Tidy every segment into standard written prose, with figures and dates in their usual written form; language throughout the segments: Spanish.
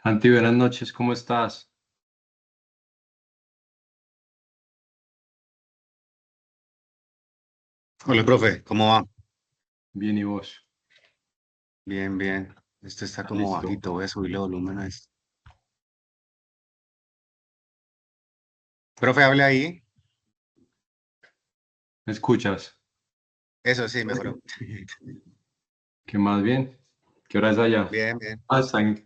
Santi, buenas noches, ¿cómo estás? Hola, profe, ¿cómo va? Bien, ¿y vos? Bien, bien. Este está como Listo. bajito, voy a subirle volumen a esto. Profe, hable ahí. ¿Me escuchas? Eso sí, mejoró. ¿Qué más bien? ¿Qué hora es allá? Bien, bien.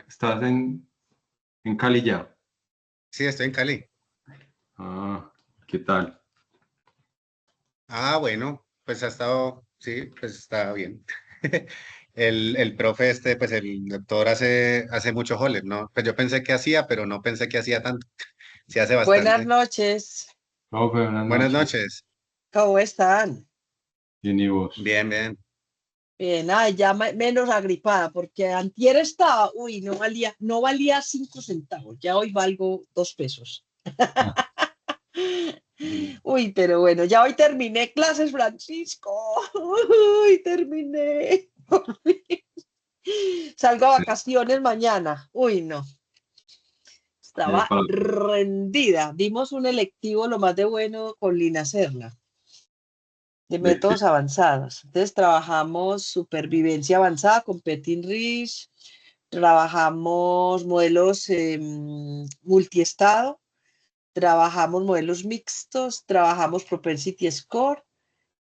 Estás en Cali ya. Sí, estoy en Cali. Ah, ¿qué tal? Ah, bueno, pues ha estado, sí, pues está bien. El profe este, pues el doctor hace mucho Holem, ¿no? Pues yo pensé que hacía, pero no pensé que hacía tanto. Sí hace Buenas bastante. noches, Profe, buenas Buenas noches. noches. ¿cómo están? Bien, ¿y vos? Bien, bien. Bien, ay, ya menos agripada, porque antier estaba, uy, no valía 5 centavos, ya hoy valgo 2 pesos. Ah, Uy, pero bueno, ya hoy terminé clases, Francisco. Uy, terminé. Salgo a vacaciones mañana. Uy, no, estaba para- rendida. Dimos un electivo lo más de bueno con Lina Serna, de ¿De qué? métodos avanzados. Entonces trabajamos supervivencia avanzada con Petin Rich, trabajamos modelos multiestado, trabajamos modelos mixtos, trabajamos propensity score.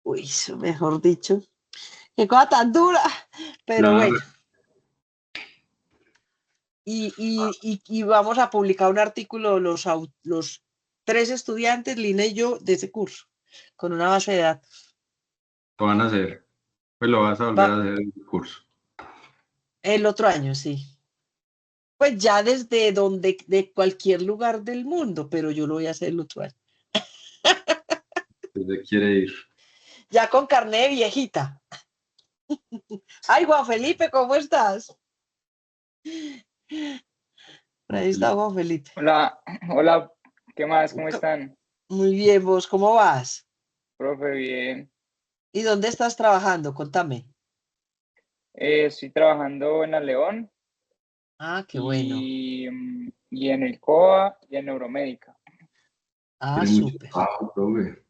Uy, eso mejor dicho, qué cosa tan dura, pero Claro, bueno. Y vamos a publicar un artículo los 3 estudiantes, Lina y yo, de ese curso, con una base de datos. lo van a hacer. Pues lo vas a volver Va, a hacer el curso. el otro año, sí. Pues ya desde donde, de cualquier lugar del mundo, pero yo lo voy a hacer el otro año. ¿Desde quiere ir? Ya con carné de viejita. Ay, Juan Felipe, ¿cómo estás? Por Juan ahí está Felipe. Juan Felipe. Hola, hola, ¿qué más? ¿Cómo están? Muy bien, vos, ¿cómo vas? Profe, bien. ¿Y dónde estás trabajando? Contame. Estoy trabajando en la León Ah, qué bueno. y en el COA y en Neuromédica. Ah, Tiene mucho súper. trabajo, profe.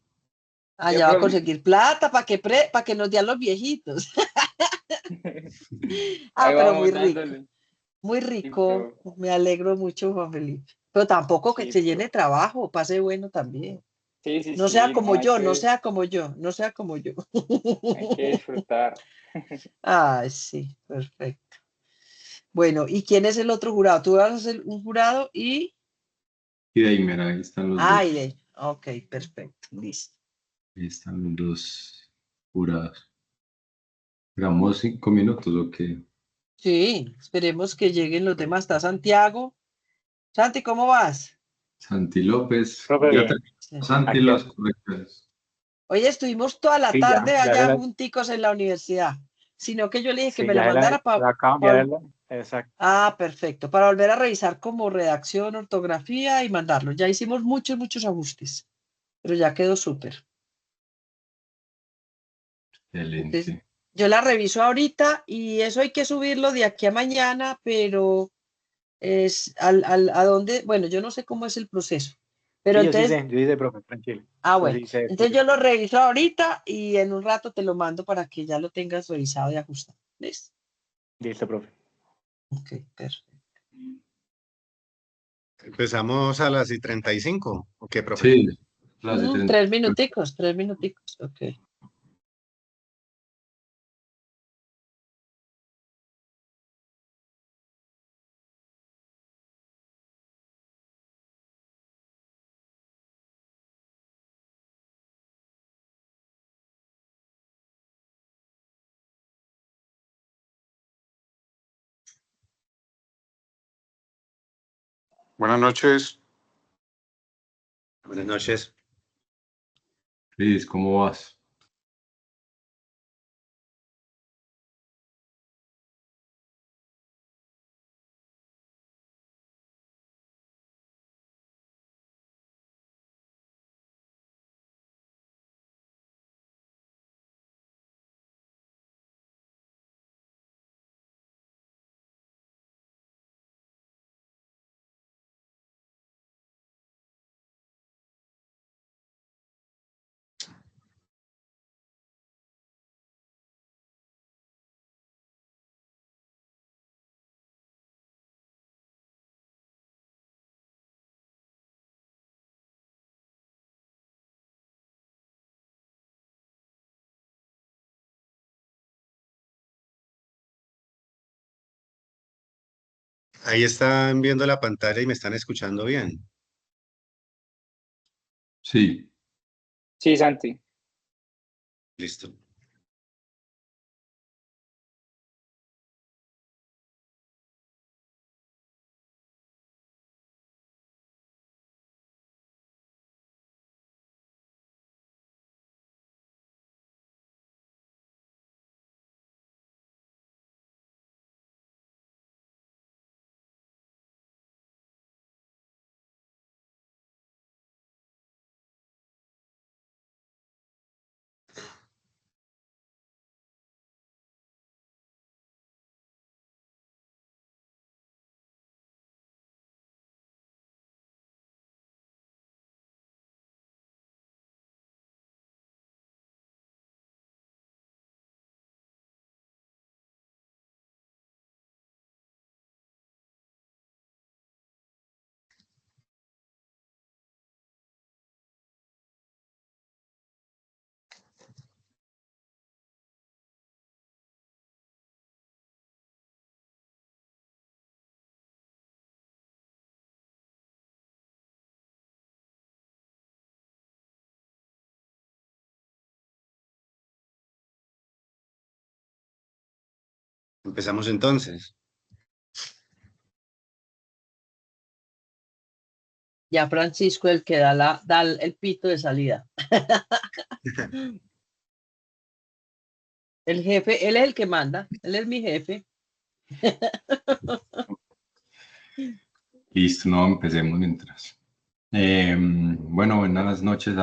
Allá va a Profe? conseguir plata para que nos den los viejitos. Ah, Ahí pero vamos muy rico. dándole. Muy Sí, rico. Me alegro mucho, Juan Felipe. Pero tampoco que sí, se llene de trabajo, pase bueno también. sí, sí, No sea sí, como no, yo, no sea como yo, no sea como yo. hay que disfrutar. Ay, sí, perfecto. Bueno, ¿y quién es el otro jurado? Tú vas a ser un jurado y... Y Deimer, ahí están los Ay, dos. ok, perfecto, listo. Ahí están los dos jurados. ¿Digamos 5 minutos o qué? Sí, esperemos que lleguen los demás. Está Santiago. Santi, ¿cómo vas? Santi López. Profe, Ya bien. terminó Sí. Santi Aquí las ando. correcciones. Oye, estuvimos toda la Sí, tarde ya allá la, junticos en la universidad, sino que yo le dije que sí, me la ya mandara la para... acabo de enviar exacto. Ah, perfecto. Para volver a revisar como redacción, ortografía y mandarlo. Ya hicimos muchos, muchos ajustes, pero ya quedó súper. Entonces, Excelente. yo la reviso ahorita y eso hay que subirlo de aquí a mañana, pero es a dónde, bueno, yo no sé cómo es el proceso, pero Sí, entonces, yo sí sé, profe, tranquilo. Eso bueno, sí sé, entonces yo lo reviso ahorita y en un rato te lo mando para que ya lo tengas revisado y ajustado. ¿Listo? listo, profe. Ok, perfecto. Empezamos a las y 35. ¿O qué, profe? Sí, las de 30. 3 minuticos, 3 minuticos. Ok. Buenas noches. Buenas noches. Liz, ¿cómo vas? Ahí están viendo la pantalla y me están escuchando bien. Sí, Sí, Santi. Listo. Empezamos entonces. Ya Francisco el que da el pito de salida. El jefe, él es el que manda, él es mi jefe. listo, no, empecemos mientras. Bueno, buenas noches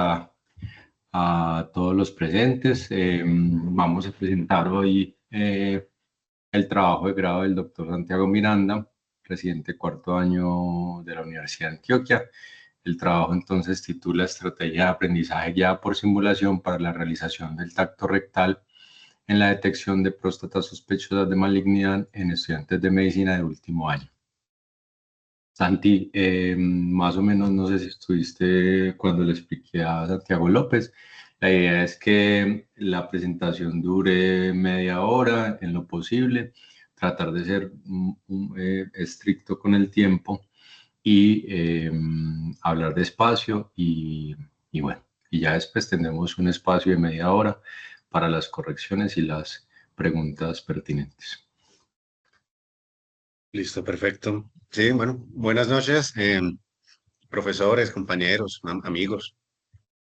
a todos los presentes. Vamos a presentar hoy el trabajo de grado del doctor Santiago Miranda, residente cuarto año de la Universidad de Antioquia. El trabajo entonces titula Estrategia de aprendizaje guiada por simulación para la realización del tacto rectal en la detección de próstatas sospechosas de malignidad en estudiantes de medicina de último año. Santi, más o menos, no sé si estuviste cuando le expliqué a Santiago López. La idea es que la presentación dure media hora en lo posible, tratar de ser estricto con el tiempo y hablar despacio y bueno, y ya después tendremos un espacio de media hora para las correcciones y las preguntas pertinentes. Listo, perfecto. Sí, bueno, buenas noches, profesores, compañeros, amigos.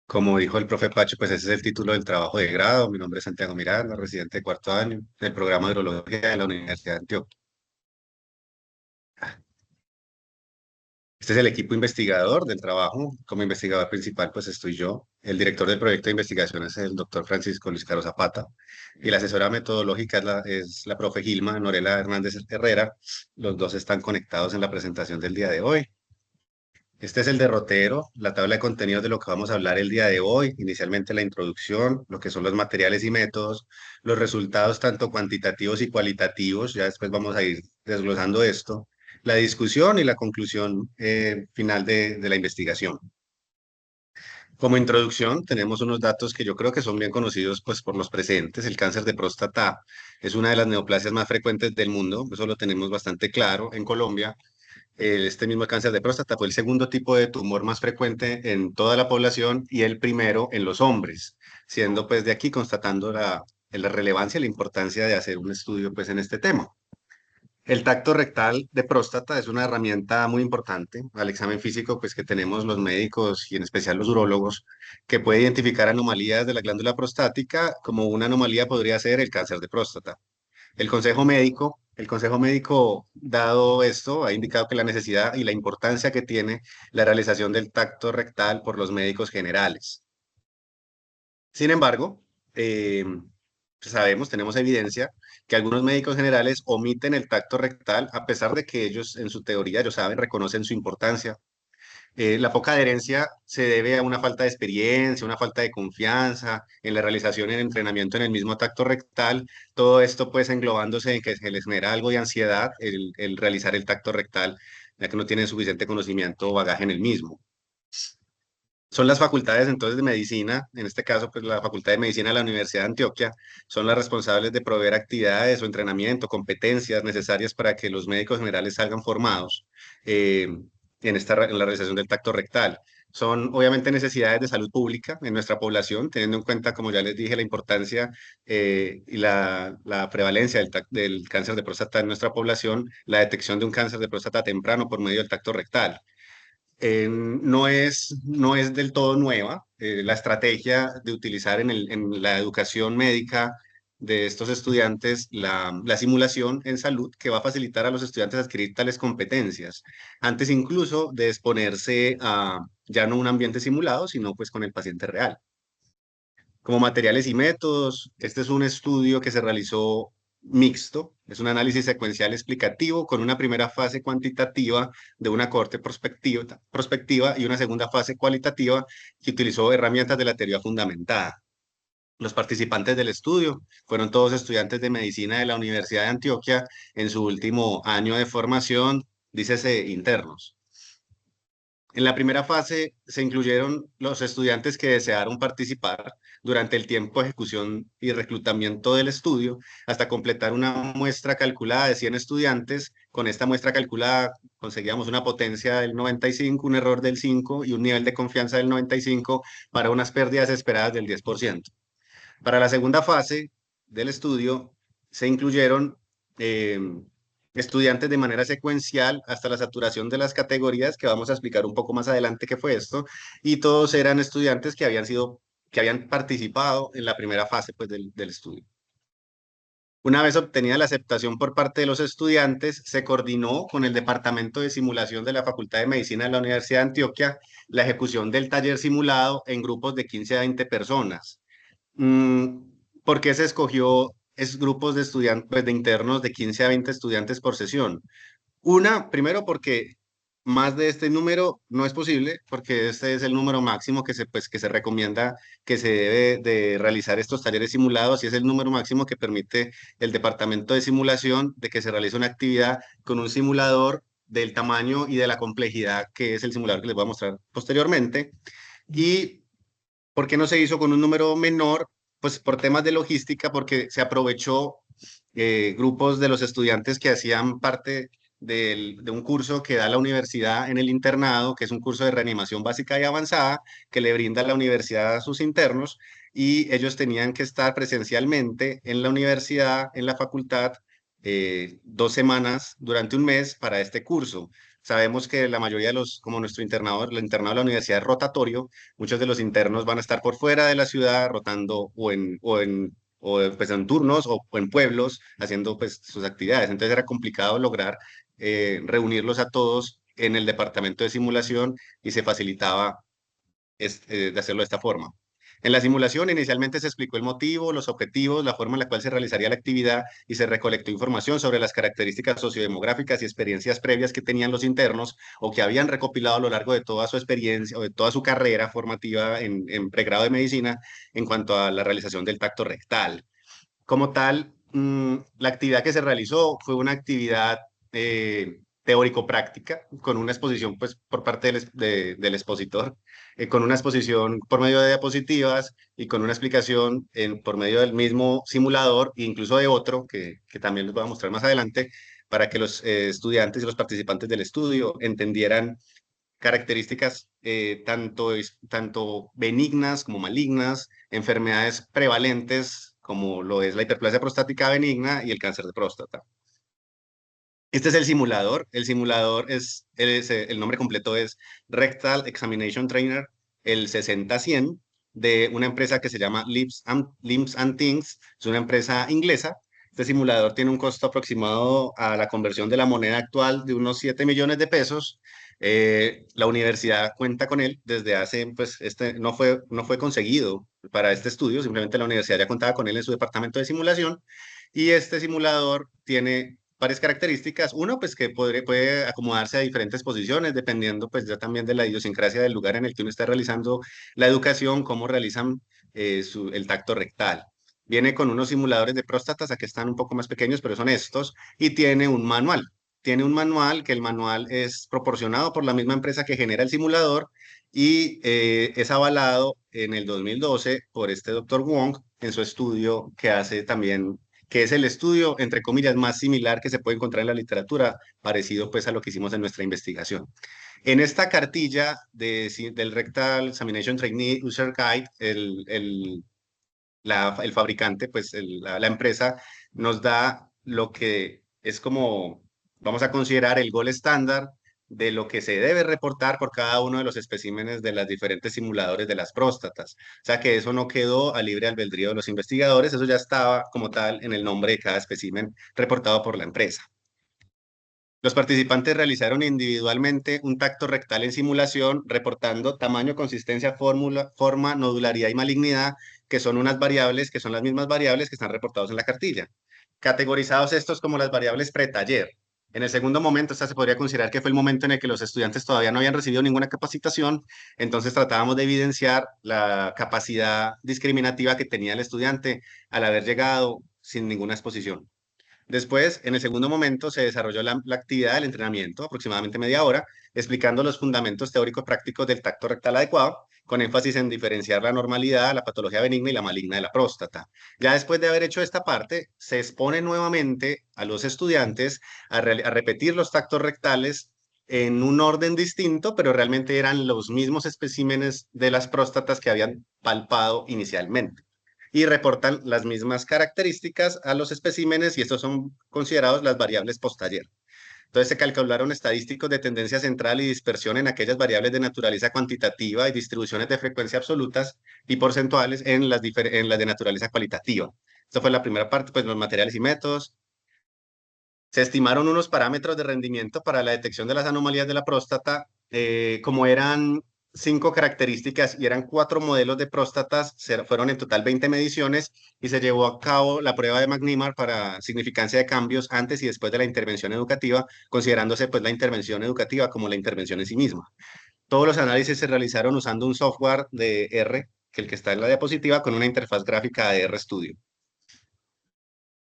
Como dijo el profe Pacho, pues ese es el título del trabajo de grado. Mi nombre es Santiago Miranda, residente de cuarto año del programa de Urología de la Universidad de Antioquia. Este es el equipo investigador del trabajo. Como investigador principal, pues estoy yo. El director del proyecto de investigación es el doctor Francisco Luis Caro Zapata. Y la asesora metodológica es la profe Gilma Norela Hernández Herrera. Los dos están conectados en la presentación del día de hoy. Este es el derrotero, la tabla de contenidos de lo que vamos a hablar el día de hoy. Inicialmente la introducción, lo que son los materiales y métodos, los resultados tanto cuantitativos y cualitativos. Ya después vamos a ir desglosando esto. La discusión y la conclusión final de la investigación. Como introducción, tenemos unos datos que yo creo que son bien conocidos pues, por los presentes. El cáncer de próstata es una de las neoplasias más frecuentes del mundo. Eso lo tenemos bastante claro en Colombia. Este mismo cáncer de próstata fue el segundo tipo de tumor más frecuente en toda la población y el primero en los hombres, siendo pues de aquí constatando la relevancia y la importancia de hacer un estudio pues en este tema. El tacto rectal de próstata es una herramienta muy importante al examen físico pues que tenemos los médicos y en especial los urólogos que puede identificar anomalías de la glándula prostática, como una anomalía podría ser el cáncer de próstata. El Consejo Médico, dado esto, ha indicado que la necesidad y la importancia que tiene la realización del tacto rectal por los médicos generales. Sin embargo, tenemos evidencia que algunos médicos generales omiten el tacto rectal a pesar de que ellos, en su teoría, ellos saben, reconocen su importancia. La poca adherencia se debe a una falta de experiencia, una falta de confianza en la realización y el entrenamiento en el mismo tacto rectal. Todo esto pues englobándose en que se les genera algo de ansiedad el realizar el tacto rectal, ya que no tienen suficiente conocimiento o bagaje en el mismo. Son las facultades entonces de medicina, en este caso pues la Facultad de Medicina de la Universidad de Antioquia, son las responsables de proveer actividades o entrenamiento, competencias necesarias para que los médicos generales salgan formados eh, en la realización del tacto rectal. Son obviamente necesidades de salud pública en nuestra población, teniendo en cuenta, como ya les dije, la importancia y la prevalencia del cáncer de próstata en nuestra población, la detección de un cáncer de próstata temprano por medio del tacto rectal. No es del todo nueva. La estrategia de utilizar en la educación médica de estos estudiantes la simulación en salud que va a facilitar a los estudiantes adquirir tales competencias, antes incluso de exponerse a ya no un ambiente simulado, sino pues con el paciente real. Como materiales y métodos, este es un estudio que se realizó mixto, es un análisis secuencial explicativo con una primera fase cuantitativa de una cohorte prospectiva y una segunda fase cualitativa que utilizó herramientas de la teoría fundamentada. Los participantes del estudio fueron todos estudiantes de medicina de la Universidad de Antioquia en su último año de formación, dícese internos. En la primera fase se incluyeron los estudiantes que desearon participar durante el tiempo de ejecución y reclutamiento del estudio hasta completar una muestra calculada de 100 estudiantes. Con esta muestra calculada conseguíamos una potencia del 95, un error del 5 y un nivel de confianza del 95 para unas pérdidas esperadas del 10%. Para la segunda fase del estudio se incluyeron eh, estudiantes de manera secuencial hasta la saturación de las categorías, que vamos a explicar un poco más adelante qué fue esto, y todos eran estudiantes que habían participado en la primera fase pues, del estudio. Una vez obtenida la aceptación por parte de los estudiantes, se coordinó con el Departamento de Simulación de la Facultad de Medicina de la Universidad de Antioquia la ejecución del taller simulado en grupos de 15 a 20 personas. ¿Por qué se escogió grupos de estudiantes, pues, de internos de 15 a 20 estudiantes por sesión? Primero porque más de este número no es posible, porque este es el número máximo que se recomienda que se debe de realizar estos talleres simulados y es el número máximo que permite el departamento de simulación de que se realice una actividad con un simulador del tamaño y de la complejidad que es el simulador que les voy a mostrar posteriormente. Y ¿por qué no se hizo con un número menor? Pues por temas de logística, porque se aprovechó grupos de los estudiantes que hacían parte de un curso que da la universidad en el internado, que es un curso de reanimación básica y avanzada que le brinda la universidad a sus internos, y ellos tenían que estar presencialmente en la universidad, en la facultad, 2 semanas durante un mes para este curso. Sabemos que la mayoría de como nuestro internado, el internado de la universidad es rotatorio, muchos de los internos van a estar por fuera de la ciudad rotando pues en turnos o en pueblos haciendo pues sus actividades. Entonces era complicado lograr reunirlos a todos en el departamento de simulación y se facilitaba de hacerlo de esta forma. En la simulación inicialmente se explicó el motivo, los objetivos, la forma en la cual se realizaría la actividad y se recolectó información sobre las características sociodemográficas y experiencias previas que tenían los internos o que habían recopilado a lo largo de toda su experiencia o de toda su carrera formativa en pregrado de medicina en cuanto a la realización del tacto rectal. Como tal, la actividad que se realizó fue una actividad teórico-práctica con una exposición pues, por parte del expositor, con una exposición por medio de diapositivas y con una explicación por medio del mismo simulador e incluso de otro que también les voy a mostrar más adelante para que los estudiantes y los participantes del estudio entendieran características tanto benignas como malignas, enfermedades prevalentes como lo es la hiperplasia prostática benigna y el cáncer de próstata. Este es el simulador. El simulador el nombre completo es Rectal Examination Trainer, el 60-100 de una empresa que se llama Limbs and Things. Es una empresa inglesa. Este simulador tiene un costo aproximado a la conversión de la moneda actual de unos 7 millones de pesos. La universidad cuenta con él desde hace, pues no fue conseguido para este estudio, simplemente la universidad ya contaba con él en su departamento de simulación y este simulador tiene varias características. Uno, pues que puede acomodarse a diferentes posiciones dependiendo pues ya también de la idiosincrasia del lugar en el que uno está realizando la educación, cómo realizan el tacto rectal. Viene con unos simuladores de próstatas, aquí están un poco más pequeños, pero son estos, y tiene un manual. tiene un manual, que el manual es proporcionado por la misma empresa que genera el simulador y es avalado en el 2012 por este doctor Wong en su estudio que hace también, que es el estudio, entre comillas, más similar que se puede encontrar en la literatura, parecido pues a lo que hicimos en nuestra investigación. En esta cartilla del Rectal Examination Trainee User Guide, el fabricante, pues la empresa, nos da lo que es como, vamos a considerar el gol estándar de lo que se debe reportar por cada uno de los especímenes de las diferentes simuladores de las próstatas. O sea que eso no quedó a libre albedrío de los investigadores, eso ya estaba como tal en el nombre de cada espécimen reportado por la empresa. Los participantes realizaron individualmente un tacto rectal en simulación, reportando tamaño, consistencia, forma, nodularidad y malignidad, que son unas variables que son las mismas variables que están reportados en la cartilla. Categorizados estos como las variables pretaller. En el segundo momento, esta se podría considerar que fue el momento en el que los estudiantes todavía no habían recibido ninguna capacitación, entonces tratábamos de evidenciar la capacidad discriminativa que tenía el estudiante al haber llegado sin ninguna exposición. Después, en el segundo momento, se desarrolló la actividad del entrenamiento, aproximadamente media hora, explicando los fundamentos teóricos prácticos del tacto rectal adecuado, con énfasis en diferenciar la normalidad, la patología benigna y la maligna de la próstata. Ya después de haber hecho esta parte, se expone nuevamente a los estudiantes a repetir los tactos rectales en un orden distinto, pero realmente eran los mismos especímenes de las próstatas que habían palpado inicialmente y reportan las mismas características a los especímenes y estos son considerados las variables post-taller. Entonces se calcularon estadísticos de tendencia central y dispersión en aquellas variables de naturaleza cuantitativa y distribuciones de frecuencia absolutas y porcentuales en las de naturaleza cualitativa. Esto fue la primera parte, pues los materiales y métodos. Se estimaron unos parámetros de rendimiento para la detección de las anomalías de la próstata, como eran 5 características y eran 4 modelos de próstatas, fueron en total 20 mediciones y se llevó a cabo la prueba de McNemar para significancia de cambios antes y después de la intervención educativa, considerándose pues la intervención educativa como la intervención en sí misma. Todos los análisis se realizaron usando un software de R, que el que está en la diapositiva, con una interfaz gráfica de RStudio.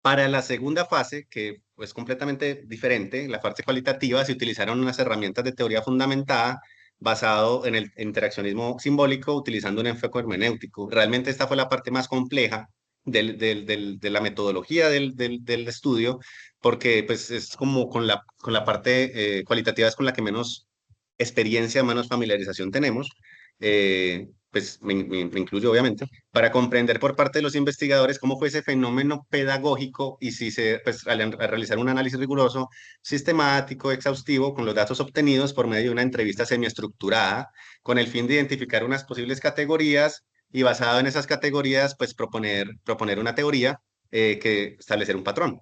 Para la segunda fase, que es completamente diferente, la fase cualitativa, se utilizaron unas herramientas de teoría fundamentada basado en el interaccionismo simbólico utilizando un enfoque hermenéutico. Realmente esta fue la parte más compleja de la metodología del estudio, porque pues es como con la parte cualitativa es con la que menos experiencia, menos familiarización tenemos. Pues me incluyo obviamente, para comprender por parte de los investigadores cómo fue ese fenómeno pedagógico y si pues, al realizar un análisis riguroso, sistemático, exhaustivo, con los datos obtenidos por medio de una entrevista semiestructurada, con el fin de identificar unas posibles categorías y basado en esas categorías, pues proponer una teoría que establecer un patrón.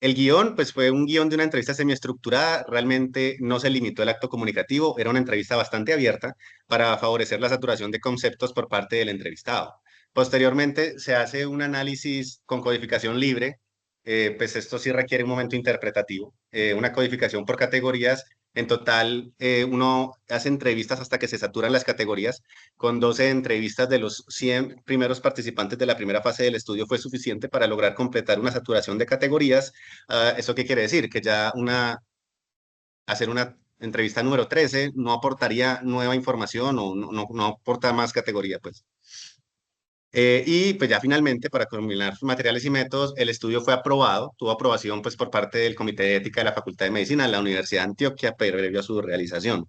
El guión, pues fue un guión de una entrevista semiestructurada, realmente no se limitó al acto comunicativo, era una entrevista bastante abierta para favorecer la saturación de conceptos por parte del entrevistado. Posteriormente se hace un análisis con codificación libre, pues esto sí requiere un momento interpretativo, una codificación por categorías. En total, uno hace entrevistas hasta que se saturan las categorías. Con 12 entrevistas de los 100 primeros participantes de la primera fase del estudio fue suficiente para lograr completar una saturación de categorías. ¿Eso qué quiere decir? Que ya hacer una entrevista número 13 no aportaría nueva información o no aporta más categoría, pues. Y pues ya finalmente, para culminar materiales y métodos, el estudio fue aprobado, tuvo aprobación pues por parte del Comité de Ética de la Facultad de Medicina de la Universidad de Antioquia, previo a su realización.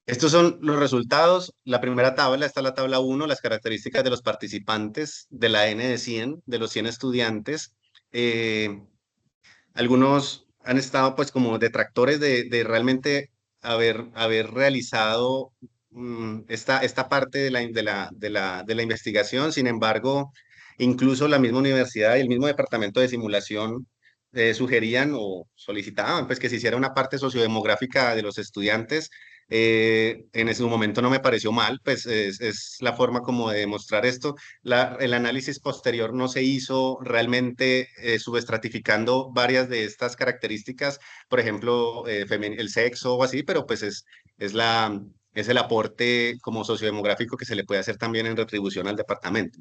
Estos son los resultados. La primera tabla, está la tabla 1, las características de los participantes de la N de 100, de los 100 estudiantes. Algunos han estado pues como detractores de realmente haber realizado esta parte de la investigación. Sin embargo, incluso la misma universidad y el mismo departamento de simulación sugerían o solicitaban pues que se hiciera una parte sociodemográfica de los estudiantes. En ese momento no me pareció mal, pues es la forma como de demostrar esto. El análisis posterior no se hizo realmente subestratificando varias de estas características, por ejemplo, el sexo o así, pero pues es el aporte como sociodemográfico que se le puede hacer también en retribución al departamento.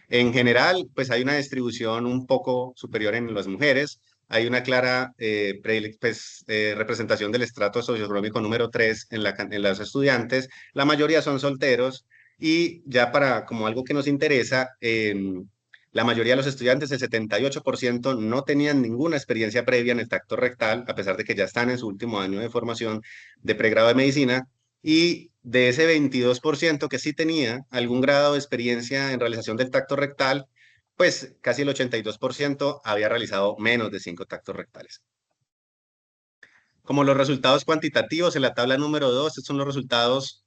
En general, pues hay una distribución un poco superior en las mujeres, hay una clara representación del estrato socioeconómico número 3 en los estudiantes. La mayoría son solteros y ya para como algo que nos interesa, la mayoría de los estudiantes, el 78%, no tenían ninguna experiencia previa en el tacto rectal, a pesar de que ya están en su último año de formación de pregrado de medicina. Y de ese 22% que sí tenía algún grado de experiencia en realización del tacto rectal, pues casi el 82% había realizado menos de 5 tactos rectales. Como los resultados cuantitativos en la tabla número 2, estos son los resultados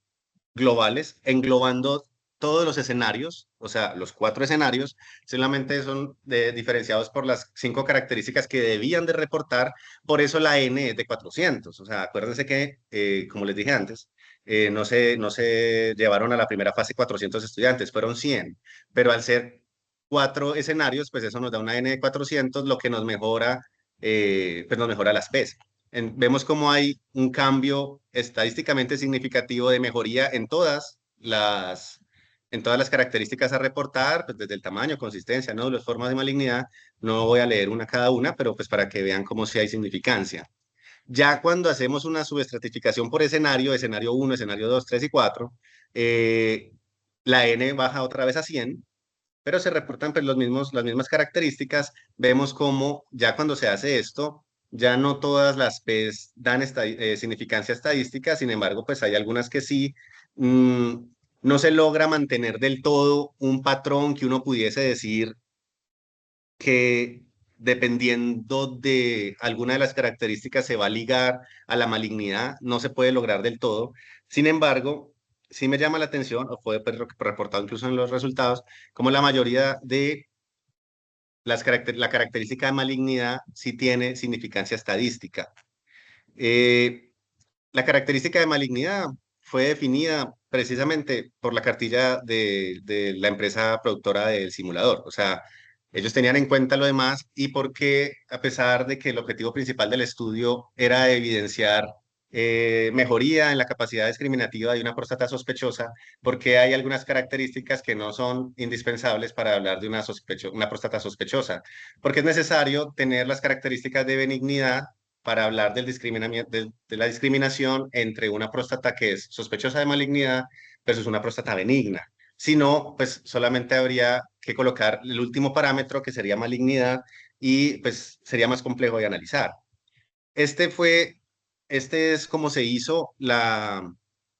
globales, englobando todos los escenarios, o sea, los 4 escenarios, solamente son diferenciados por las 5 características que debían de reportar, por eso la N es de 400. O sea, acuérdense que, como les dije antes, no se llevaron a la primera fase 400 estudiantes, fueron 100, pero al ser 4 escenarios, pues eso nos da una N de 400, lo que nos mejora, pues nos mejora las P's. Vemos cómo hay un cambio estadísticamente significativo de mejoría en todas las características a reportar, pues desde el tamaño, consistencia, nódulos, formas de malignidad. No voy a leer una cada una, pero pues para que vean cómo sí hay significancia. Ya cuando hacemos una subestratificación por escenario 1, escenario 2, 3 y 4, la N baja otra vez a 100, pero se reportan pues las mismas características. Vemos cómo ya cuando se hace esto, ya no todas las P's dan significancia estadística, sin embargo, pues hay algunas que sí. No se logra mantener del todo un patrón que uno pudiese decir que dependiendo de alguna de las características se va a ligar a la malignidad, no se puede lograr del todo. Sin embargo, sí me llama la atención, o fue pues, reportado incluso en los resultados, como la mayoría de la característica de malignidad sí tiene significancia estadística. La característica de malignidad fue definida precisamente por la cartilla de la empresa productora del simulador. O sea, ellos tenían en cuenta lo demás y porque, a pesar de que el objetivo principal del estudio era evidenciar mejoría en la capacidad discriminativa de una próstata sospechosa, porque hay algunas características que no son indispensables para hablar de una próstata sospechosa, porque es necesario tener las características de benignidad para hablar de la discriminación entre una próstata que es sospechosa de malignidad versus una próstata benigna. Si no, pues solamente habría que colocar el último parámetro, que sería malignidad, y pues sería más complejo de analizar. Este es como se hizo la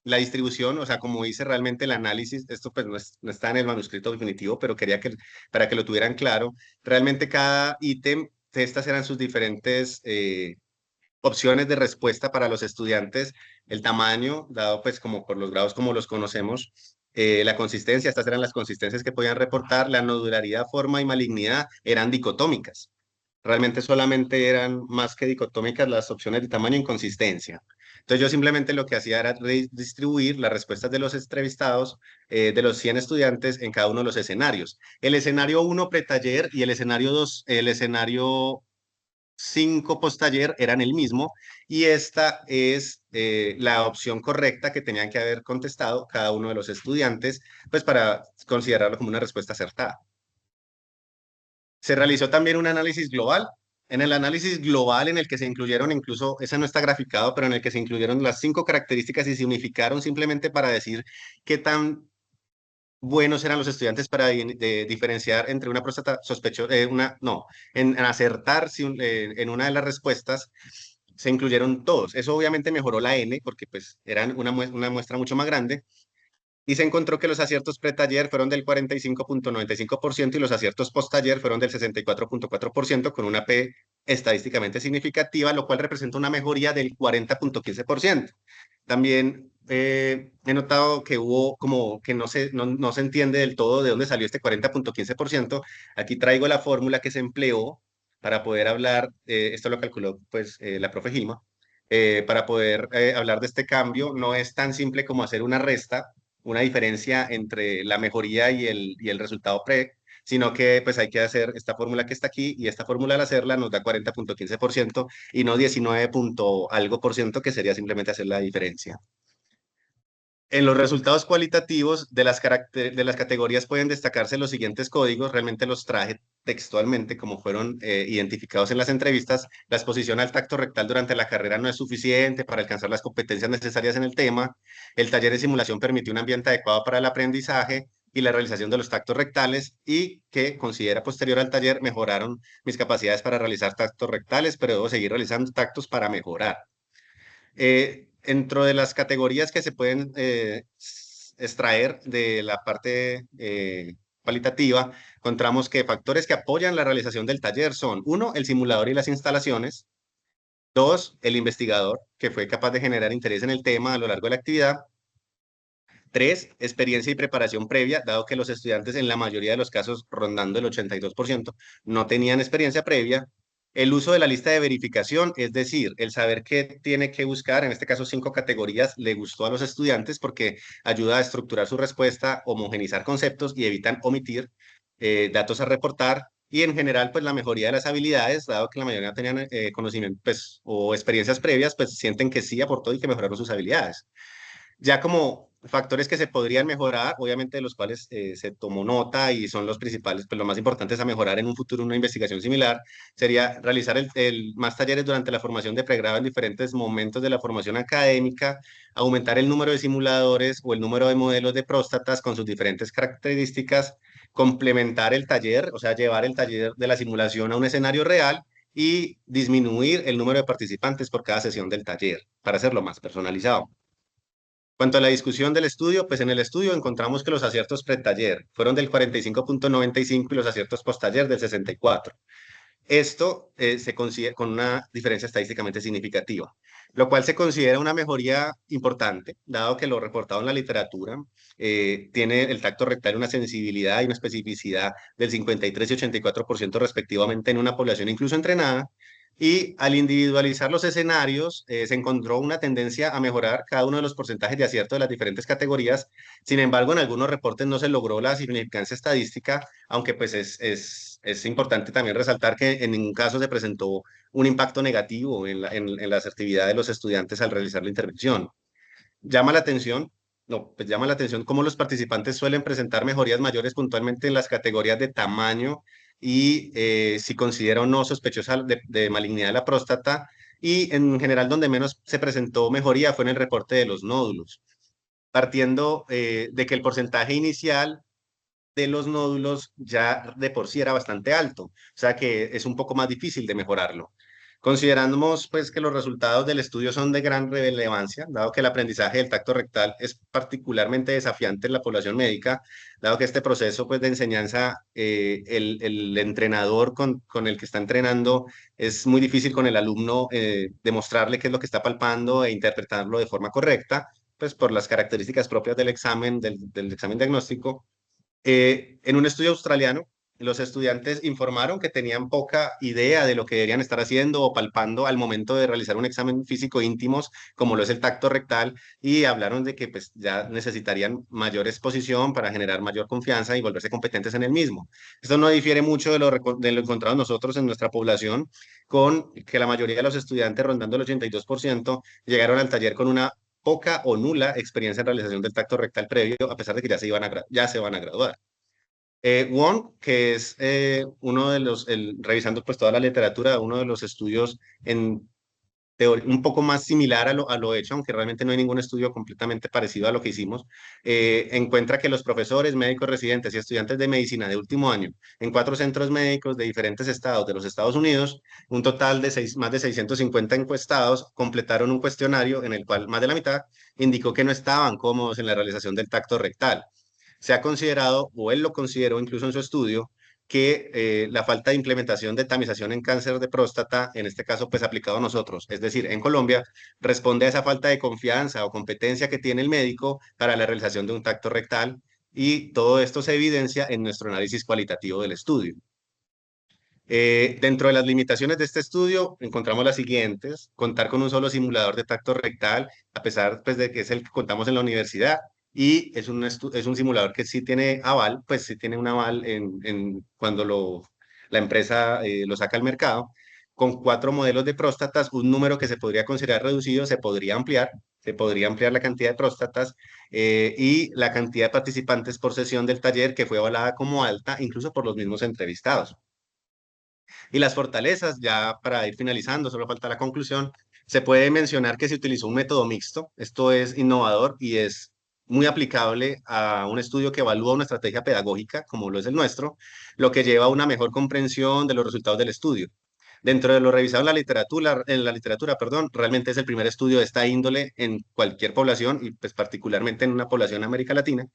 distribución, o sea, como hice realmente el análisis. Esto pues no está en el manuscrito definitivo, pero quería para que lo tuvieran claro. Realmente cada ítem, estas eran sus diferentes opciones de respuesta para los estudiantes, el tamaño, dado pues como por los grados como los conocemos, la consistencia, estas eran las consistencias que podían reportar, la nodularidad, forma y malignidad eran dicotómicas. Realmente solamente eran más que dicotómicas las opciones de tamaño y consistencia. Entonces yo simplemente lo que hacía era distribuir las respuestas de los entrevistados, de los 100 estudiantes, en cada uno de los escenarios. El escenario 1 pretaller y el escenario 2, el escenario 5 post-taller eran el mismo, y esta es la opción correcta que tenían que haber contestado cada uno de los estudiantes, pues para considerarlo como una respuesta acertada. Se realizó también un análisis global. En el análisis global, en el que se incluyeron, incluso, ese no está graficado, pero en el que se incluyeron las 5 características y se unificaron simplemente para decir qué tan buenos eran los estudiantes para diferenciar entre una próstata sospechosa, en acertar en una de las respuestas. Se incluyeron todos. Eso obviamente mejoró la N, porque pues eran una muestra mucho más grande, y se encontró que los aciertos pre-taller fueron del 45.95% y los aciertos post-taller fueron del 64.4%, con una P estadísticamente significativa, lo cual representa una mejoría del 40.15%. También he notado que hubo como que no se entiende del todo de dónde salió este 40.15%. Aquí traigo la fórmula que se empleó para poder hablar, esto lo calculó pues la profe Gilma, para poder hablar de este cambio. No es tan simple como hacer una resta, una diferencia entre la mejoría y el resultado pre, sino que pues hay que hacer esta fórmula que está aquí, y esta fórmula al hacerla nos da 40.15% y no 19 algo por ciento, que sería simplemente hacer la diferencia. En los resultados cualitativos de las categorías pueden destacarse los siguientes códigos. Realmente los traje textualmente, como fueron identificados en las entrevistas, la exposición al tacto rectal durante la carrera no es suficiente para alcanzar las competencias necesarias en el tema. El taller de simulación permitió un ambiente adecuado para el aprendizaje y la realización de los tactos rectales y que considera posterior al taller mejoraron mis capacidades para realizar tactos rectales, pero debo seguir realizando tactos para mejorar. Dentro de las categorías que se pueden extraer de la parte cualitativa, encontramos que factores que apoyan la realización del taller son, uno, el simulador y las instalaciones; dos, el investigador, que fue capaz de generar interés en el tema a lo largo de la actividad; tres, experiencia y preparación previa, dado que los estudiantes en la mayoría de los casos, rondando el 82%, no tenían experiencia previa. El uso de la lista de verificación, es decir, el saber qué tiene que buscar, en este caso 5 categorías, le gustó a los estudiantes porque ayuda a estructurar su respuesta, homogenizar conceptos y evitan omitir datos a reportar. Y en general, pues la mejoría de las habilidades, dado que la mayoría tenían conocimiento pues, o experiencias previas, pues sienten que sí aportó y que mejoraron sus habilidades. Ya como factores que se podrían mejorar, obviamente de los cuales se tomó nota y son los principales, pues lo más importante es a mejorar en un futuro una investigación similar, sería realizar más talleres durante la formación de pregrado en diferentes momentos de la formación académica, aumentar el número de simuladores o el número de modelos de próstatas con sus diferentes características, complementar el taller, o sea, llevar el taller de la simulación a un escenario real y disminuir el número de participantes por cada sesión del taller para hacerlo más personalizado. Cuanto a la discusión del estudio, pues en el estudio encontramos que los aciertos pre-taller fueron del 45,95 y los aciertos post-taller del 64. Esto se considera con una diferencia estadísticamente significativa, lo cual se considera una mejoría importante, dado que lo reportado en la literatura tiene el tacto rectal una sensibilidad y una especificidad del 53 y 84% respectivamente en una población incluso entrenada, y al individualizar los escenarios, se encontró una tendencia a mejorar cada uno de los porcentajes de acierto de las diferentes categorías. Sin embargo, en algunos reportes no se logró la significancia estadística, aunque pues es importante también resaltar que en ningún caso se presentó un impacto negativo en la asertividad de los estudiantes al realizar la intervención. Llama la atención, no, pues llama la atención cómo los participantes suelen presentar mejorías mayores puntualmente en las categorías de tamaño y si considera o no sospechosa de malignidad de la próstata, y en general donde menos se presentó mejoría fue en el reporte de los nódulos, partiendo de que el porcentaje inicial de los nódulos ya de por sí era bastante alto, o sea que es un poco más difícil de mejorarlo. Consideramos pues que los resultados del estudio son de gran relevancia, dado que el aprendizaje del tacto rectal es particularmente desafiante en la población médica, dado que este proceso pues de enseñanza, el entrenador con el que está entrenando es muy difícil con el alumno demostrarle qué es lo que está palpando e interpretarlo de forma correcta, pues por las características propias del examen, del examen diagnóstico. En un estudio australiano, los estudiantes informaron que tenían poca idea de lo que deberían estar haciendo o palpando al momento de realizar un examen físico íntimos, como lo es el tacto rectal, y hablaron de que pues, ya necesitarían mayor exposición para generar mayor confianza y volverse competentes en el mismo. Esto no difiere mucho de lo encontrado nosotros en nuestra población, con que la mayoría de los estudiantes, rondando el 82%, llegaron al taller con una poca o nula experiencia en realización del tacto rectal previo, a pesar de que ya se van a graduar. Wong, que es uno de los, revisando pues toda la literatura, uno de los estudios en teoría un poco más similar a lo hecho, aunque realmente no hay ningún estudio completamente parecido a lo que hicimos, encuentra que los profesores, médicos residentes y estudiantes de medicina de último año en 4 centros médicos de diferentes estados de los Estados Unidos, un total de más de 650 encuestados, completaron un cuestionario en el cual más de la mitad indicó que no estaban cómodos en la realización del tacto rectal. Se ha considerado, o él lo consideró incluso en su estudio, que la falta de implementación de tamización en cáncer de próstata, en este caso pues aplicado a nosotros, es decir, en Colombia, responde a esa falta de confianza o competencia que tiene el médico para la realización de un tacto rectal, y todo esto se evidencia en nuestro análisis cualitativo del estudio. Dentro de las limitaciones de este estudio encontramos las siguientes: contar con un solo simulador de tacto rectal, a pesar pues, de que es el que contamos en la universidad, y es un simulador que sí tiene aval, pues sí tiene un aval cuando la empresa lo saca al mercado, con 4 modelos de próstatas, un número que se podría considerar reducido, se podría ampliar la cantidad de próstatas, y la cantidad de participantes por sesión del taller, que fue avalada como alta incluso por los mismos entrevistados. Y las fortalezas, ya para ir finalizando, solo falta la conclusión, se puede mencionar que se utilizó un método mixto. Esto es innovador y es muy aplicable a un estudio que evalúa una estrategia pedagógica, como lo es el nuestro, lo que lleva a una mejor comprensión de los resultados del estudio. Dentro de lo revisado en la literatura, perdón, realmente es el primer estudio de esta índole en cualquier población y pues particularmente en una población de América Latina.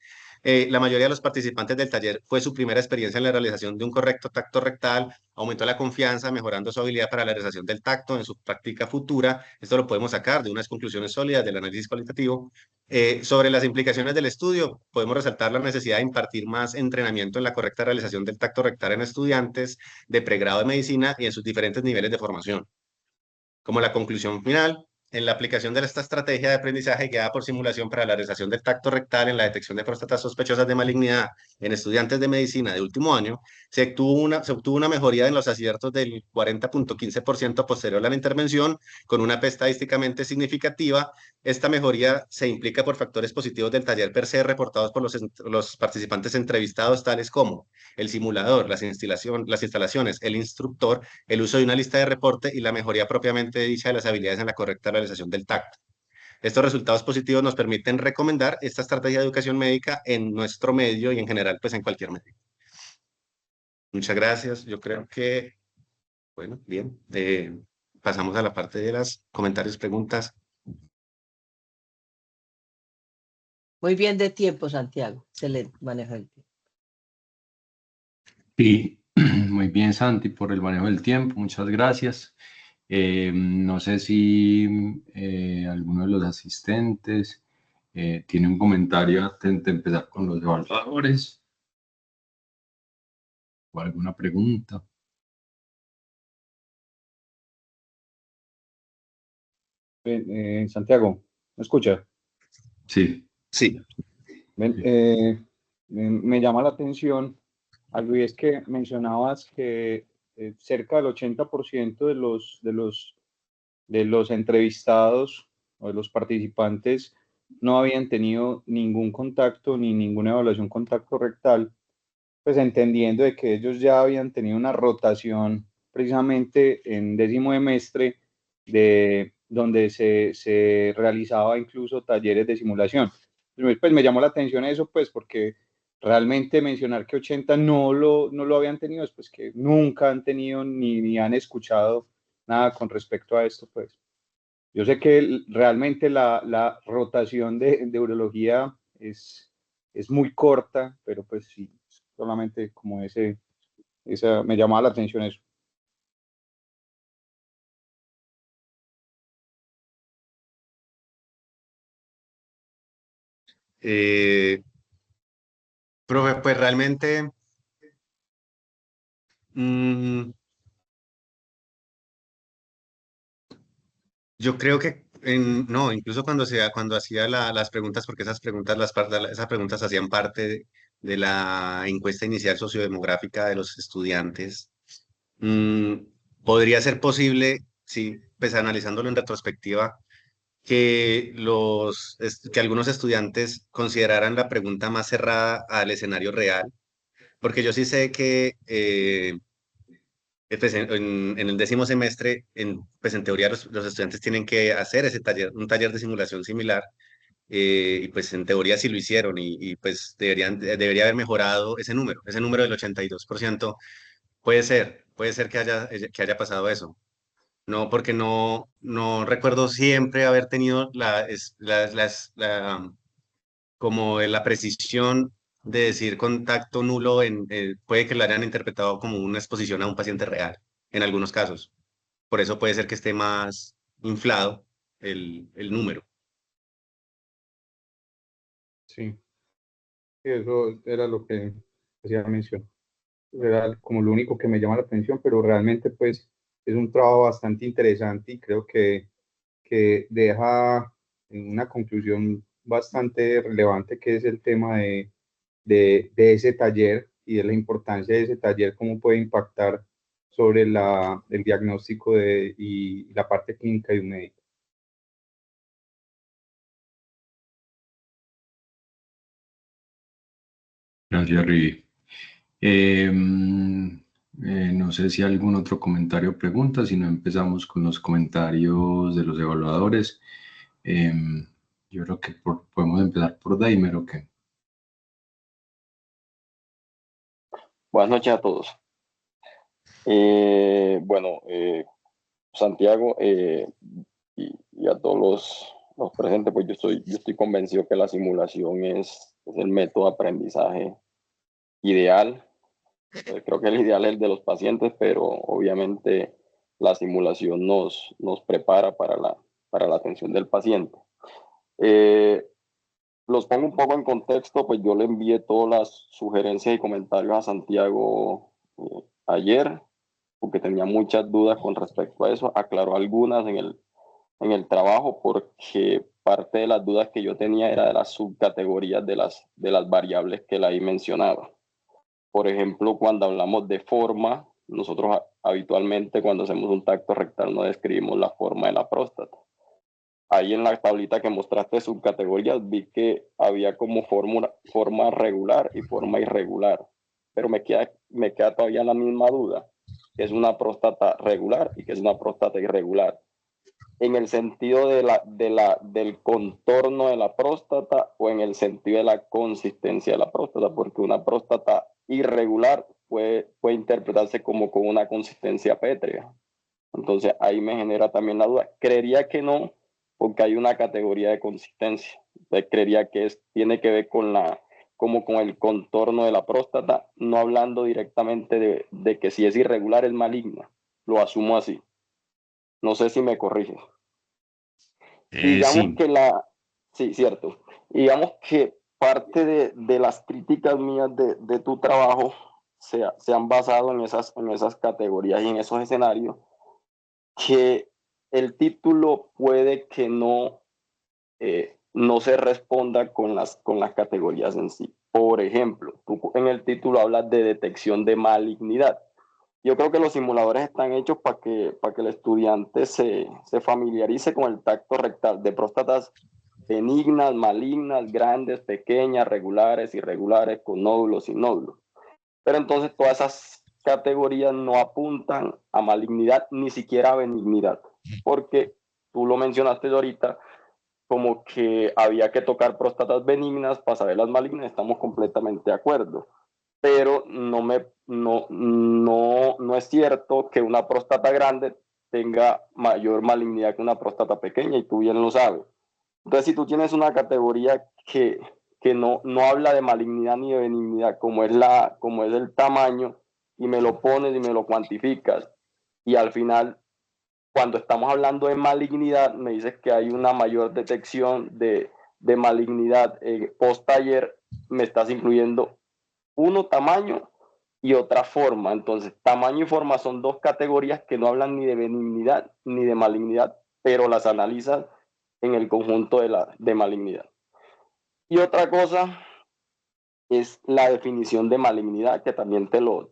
La mayoría de los participantes del taller fue su primera experiencia en la realización de un correcto tacto rectal, aumentó la confianza, mejorando su habilidad para la realización del tacto en su práctica futura. Esto lo podemos sacar de unas conclusiones sólidas del análisis cualitativo. Sobre las implicaciones del estudio, podemos resaltar la necesidad de impartir más entrenamiento en la correcta realización del tacto rectal en estudiantes de pregrado de medicina y en sus diferentes niveles de formación. Como la conclusión final, en la aplicación de esta estrategia de aprendizaje guiada por simulación para la realización del tacto rectal en la detección de próstatas sospechosas de malignidad en estudiantes de medicina de último año, se obtuvo una mejoría en los aciertos del 40.15% posterior a la intervención, con una P estadísticamente significativa. Esta mejoría se implica por factores positivos del taller per se reportados por los participantes entrevistados, tales como el simulador, las instalaciones, el instructor, el uso de una lista de reporte y la mejoría propiamente dicha de las habilidades en la correcta realización del tacto. Estos resultados positivos nos permiten recomendar esta estrategia de educación médica en nuestro medio y en general, pues en cualquier medio. Muchas gracias. Yo creo que, bueno, bien. Pasamos a la parte de los comentarios, preguntas. Muy bien de tiempo, Santiago. Excelente manejo del tiempo. Sí, muy bien, Santi, por el manejo del tiempo. Muchas gracias. No sé si alguno de los asistentes tiene un comentario antes de empezar con los evaluadores o alguna pregunta. Santiago, ¿me escucha? Sí, Sí. Ven, sí. me llama la atención algo y es que mencionabas que cerca del 80% de los entrevistados o de los participantes no habían tenido ningún contacto ni ninguna evaluación con tacto rectal, pues entendiendo de que ellos ya habían tenido una rotación precisamente en 10º semestre de donde se realizaba incluso talleres de simulación. Pues me llamó la atención eso, pues porque realmente mencionar que 80 no lo habían tenido, es pues que nunca han tenido ni han escuchado nada con respecto a esto, pues. Yo sé que realmente la rotación de urología es muy corta, pero pues sí, solamente como me llamaba la atención eso. Profe, pues realmente, mm, yo creo que no, incluso cuando hacía las preguntas, porque esas preguntas hacían parte de la encuesta inicial sociodemográfica de los estudiantes. mm, Podría ser posible, sí, pues analizándolo en retrospectiva, que algunos estudiantes consideraran la pregunta más cerrada al escenario real, porque yo sí sé que pues en el 10º semestre, pues en teoría los estudiantes tienen que hacer ese taller, un taller de simulación similar, y pues en teoría sí lo hicieron y pues debería haber mejorado ese número del 82%. Puede ser que haya pasado eso. No, porque no recuerdo siempre haber tenido como la precisión de decir contacto nulo puede que lo hayan interpretado como una exposición a un paciente real, en algunos casos. Por eso puede ser que esté más inflado el número. Sí, sí, eso era lo que hacía mención. Era como lo único que me llama la atención, pero realmente pues es un trabajo bastante interesante y creo que deja una conclusión bastante relevante que es el tema de ese taller y de la importancia de ese taller, cómo puede impactar sobre el diagnóstico y la parte clínica de un médico. Gracias, Rivi. No sé si hay algún otro comentario o pregunta, si no empezamos con los comentarios de los evaluadores. Yo creo que podemos empezar por Daimer, ¿o qué? Buenas noches a todos. Bueno, Santiago y a todos los presentes, pues yo estoy convencido que la simulación es el método de aprendizaje ideal. Creo que el ideal es el de los pacientes, pero obviamente la simulación nos prepara para la atención del paciente. Los pongo un poco en contexto, pues yo le envié todas las sugerencias y comentarios a Santiago ayer, porque tenía muchas dudas con respecto a eso. Aclaró algunas en el trabajo, porque parte de las dudas que yo tenía era de las subcategorías de las variables que él ahí mencionaba. Por ejemplo, cuando hablamos de forma, nosotros habitualmente cuando hacemos un tacto rectal no describimos la forma de la próstata. Ahí en la tablita que mostraste subcategorías vi que había como forma regular y forma irregular, pero me queda todavía la misma duda, que es una próstata regular y que es una próstata irregular, en el sentido del contorno de la próstata o en el sentido de la consistencia de la próstata, porque una próstata irregular puede interpretarse como con una consistencia pétrea. Entonces ahí me genera también la duda. Creería que no, porque hay una categoría de consistencia. Entonces creería que tiene que ver como con el contorno de la próstata, no hablando directamente de que si es irregular es maligna. Lo asumo así. No sé si me corriges. Digamos Sí. que sí, cierto. Digamos que parte de las críticas mías de tu trabajo se han basado en esas categorías y en esos escenarios, que el título puede que no se responda con las categorías en sí. Por ejemplo, tú en el título hablas de detección de malignidad. Yo creo que los simuladores están hechos para que el estudiante se familiarice con el tacto rectal de próstatas benignas, malignas, grandes, pequeñas, regulares, irregulares, con nódulos, sin nódulos. Pero entonces todas esas categorías no apuntan a malignidad, ni siquiera a benignidad, porque tú lo mencionaste ahorita, como que había que tocar próstatas benignas para saber las malignas, estamos completamente de acuerdo. Pero no es cierto que una próstata grande tenga mayor malignidad que una próstata pequeña, y tú bien lo sabes. Entonces, si tú tienes una categoría que no habla de malignidad ni de benignidad, como es el tamaño, y me lo pones y me lo cuantificas, y al final, cuando estamos hablando de malignidad, me dices que hay una mayor detección de malignidad post-taller, me estás incluyendo uno, tamaño, y otra forma. Entonces, tamaño y forma son dos categorías que no hablan ni de benignidad ni de malignidad, pero las analizas en el conjunto de malignidad. Y otra cosa es la definición de malignidad, que también te lo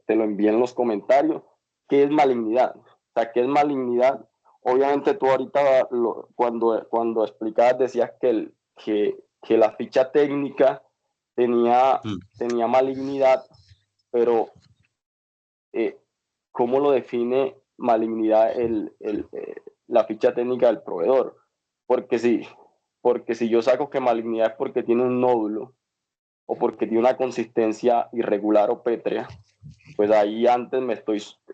envié en los comentarios. ¿Qué es malignidad? O sea, ¿qué es malignidad? Obviamente tú ahorita cuando explicabas decías que la ficha técnica tenía malignidad, pero ¿cómo lo define malignidad la ficha técnica del proveedor? Porque si yo saco que malignidad es porque tiene un nódulo o porque tiene una consistencia irregular o pétrea, pues ahí antes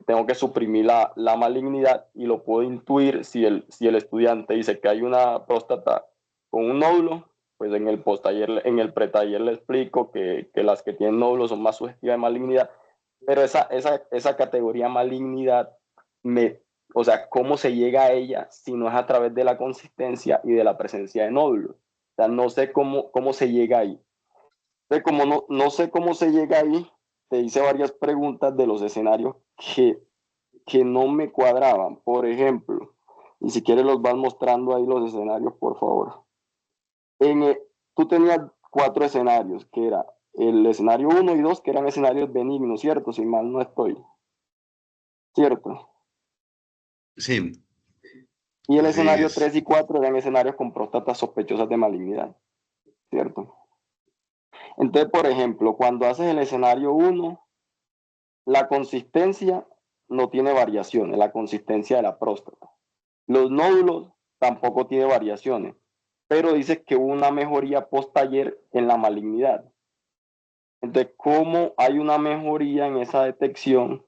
tengo que suprimir la malignidad, y lo puedo intuir si el estudiante dice que hay una próstata con un nódulo, pues en el pretaller le explico que las que tienen nódulos son más sugestivas de malignidad, pero esa categoría malignidad, o sea, ¿cómo se llega a ella si no es a través de la consistencia y de la presencia de nódulos? O sea, no sé cómo se llega ahí. Entonces, como no sé cómo se llega ahí, te hice varias preguntas de los escenarios que no me cuadraban. Por ejemplo, y si quieres los vas mostrando ahí los escenarios, por favor. Tú tenías 4 escenarios, que era el escenario 1 y 2, que eran escenarios benignos, ¿cierto? Si mal no estoy. ¿Cierto? Sí. Y el Así escenario es. 3 y 4 eran escenarios con próstatas sospechosas de malignidad, ¿cierto? Entonces, por ejemplo, cuando haces el escenario 1, La consistencia no tiene variaciones, la consistencia de la próstata. Los nódulos tampoco tiene variaciones, pero dice que hubo una mejoría post-taller en la malignidad. Entonces, ¿cómo hay una mejoría en esa detección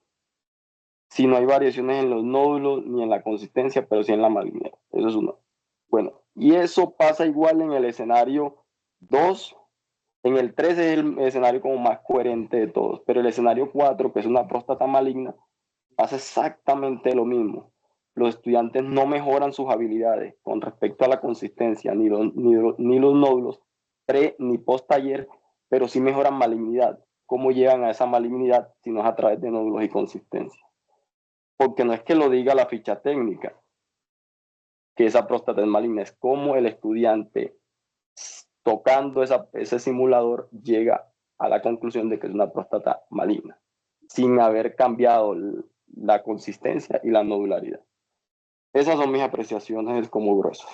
si no hay variaciones en los nódulos ni en la consistencia, pero sí en la malignidad? Eso es uno. Bueno, y eso pasa igual en el escenario 2. En el 3 es el escenario como más coherente de todos, pero el escenario 4, que es una próstata maligna, pasa exactamente lo mismo. Los estudiantes no mejoran sus habilidades con respecto a la consistencia, ni los nódulos pre ni post taller, pero sí mejoran malignidad. ¿Cómo llegan a esa malignidad si no es a través de nódulos y consistencia? Porque no es que lo diga la ficha técnica, que esa próstata es maligna, es como el estudiante tocando ese simulador llega a la conclusión de que es una próstata maligna, sin haber cambiado la consistencia y la nodularidad. Esas son mis apreciaciones como gruesos.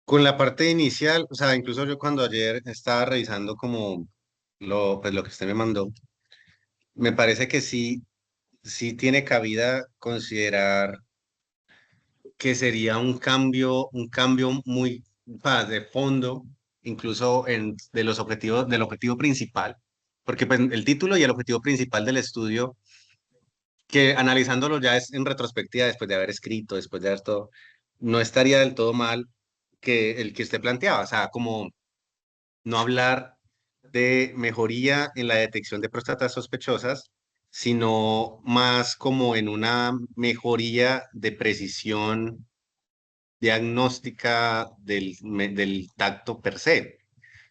Con la parte inicial, o sea, incluso yo cuando ayer estaba revisando como pues lo que usted me mandó, me parece que sí tiene cabida considerar que sería un cambio muy de fondo, incluso de los objetivos, del objetivo principal, porque pues, el título y el objetivo principal del estudio, que analizándolo ya es en retrospectiva, después de haber escrito, después de haber todo, no estaría del todo mal que el que usted planteaba, o sea, como no hablar de mejoría en la detección de próstatas sospechosas, sino más como en una mejoría de precisión diagnóstica del tacto per se.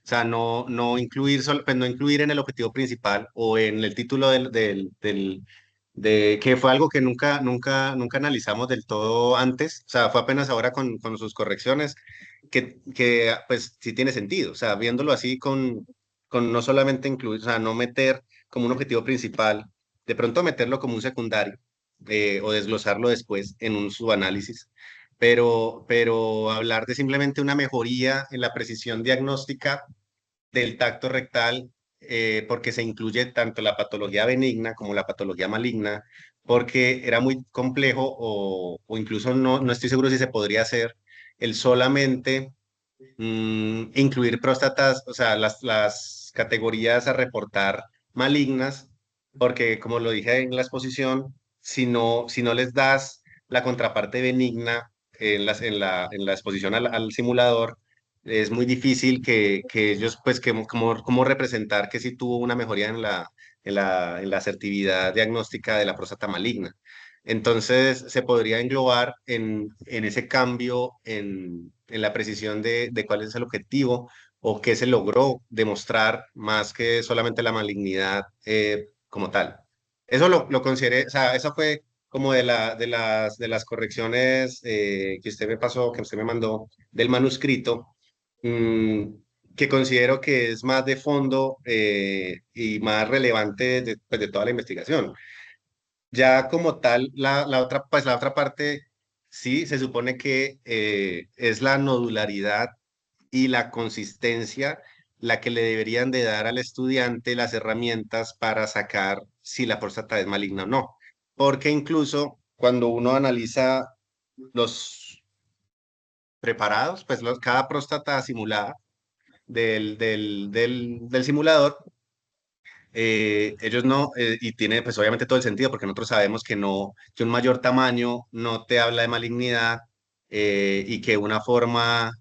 O sea, no incluir, pues no incluir en el objetivo principal o en el título de que fue algo que nunca analizamos del todo antes. O sea, fue apenas ahora con sus correcciones que pues sí tiene sentido. O sea, viéndolo así con no solamente incluir, o sea, no meter como un objetivo principal, de pronto meterlo como un secundario o desglosarlo después en un subanálisis, pero hablar de simplemente una mejoría en la precisión diagnóstica del tacto rectal, porque se incluye tanto la patología benigna como la patología maligna, porque era muy complejo o incluso no estoy seguro si se podría hacer el solamente incluir próstatas, o sea, las categorías a reportar malignas, porque como lo dije en la exposición, si no les das la contraparte benigna en la exposición al simulador, es muy difícil que ellos, pues, como representar que sí tuvo una mejoría en la asertividad diagnóstica de la próstata maligna. Entonces, se podría englobar en ese cambio en la precisión de cuál es el objetivo o qué se logró demostrar más que solamente la malignidad como tal. Eso lo consideré, o sea, eso fue como de las correcciones que usted me pasó, que usted me mandó del manuscrito, mm, que considero que es más de fondo y más relevante pues, de toda la investigación. Ya como tal, pues la otra parte, sí, se supone que es la nodularidad y la consistencia la que le deberían de dar al estudiante las herramientas para sacar si la próstata es maligna o no. Porque incluso cuando uno analiza los preparados, pues cada próstata simulada del simulador, ellos no, y tiene pues obviamente todo el sentido porque nosotros sabemos que no, que un mayor tamaño no te habla de malignidad y que una forma,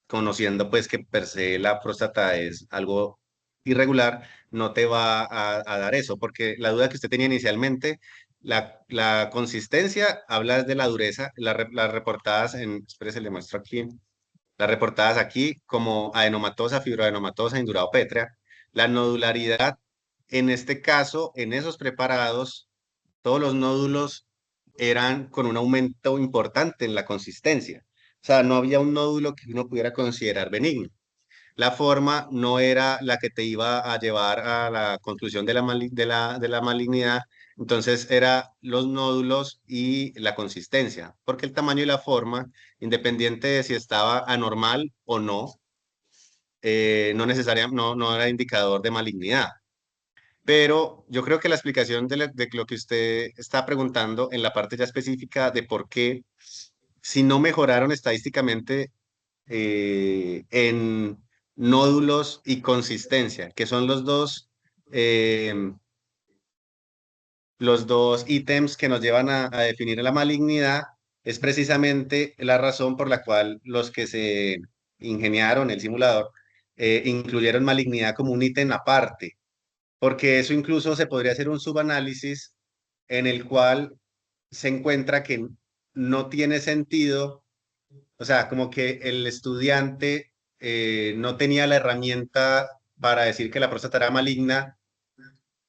conociendo pues que per se la próstata es algo irregular, no te va a dar eso, porque la duda que usted tenía inicialmente, la consistencia habla de la dureza, las reportadas espérese, le muestro aquí, las reportadas aquí como adenomatosa, fibroadenomatosa, indurado pétrea. La nodularidad, en este caso, en esos preparados, todos los nódulos eran con un aumento importante en la consistencia. O sea, no había un nódulo que uno pudiera considerar benigno. La forma no era la que te iba a llevar a la conclusión de la malignidad, Entonces era los nódulos y la consistencia, porque el tamaño y la forma, independiente de si estaba anormal o no, no necesariamente, no era indicador de malignidad. Pero yo creo que la explicación de lo que usted está preguntando en la parte ya específica de por qué, si no mejoraron estadísticamente en nódulos y consistencia, que son los dos ítems que nos llevan a definir la malignidad, es precisamente la razón por la cual los que se ingeniaron el simulador incluyeron malignidad como un ítem aparte, porque eso incluso se podría hacer un subanálisis en el cual se encuentra que no tiene sentido, o sea, como que el estudiante no tenía la herramienta para decir que la próstata era maligna,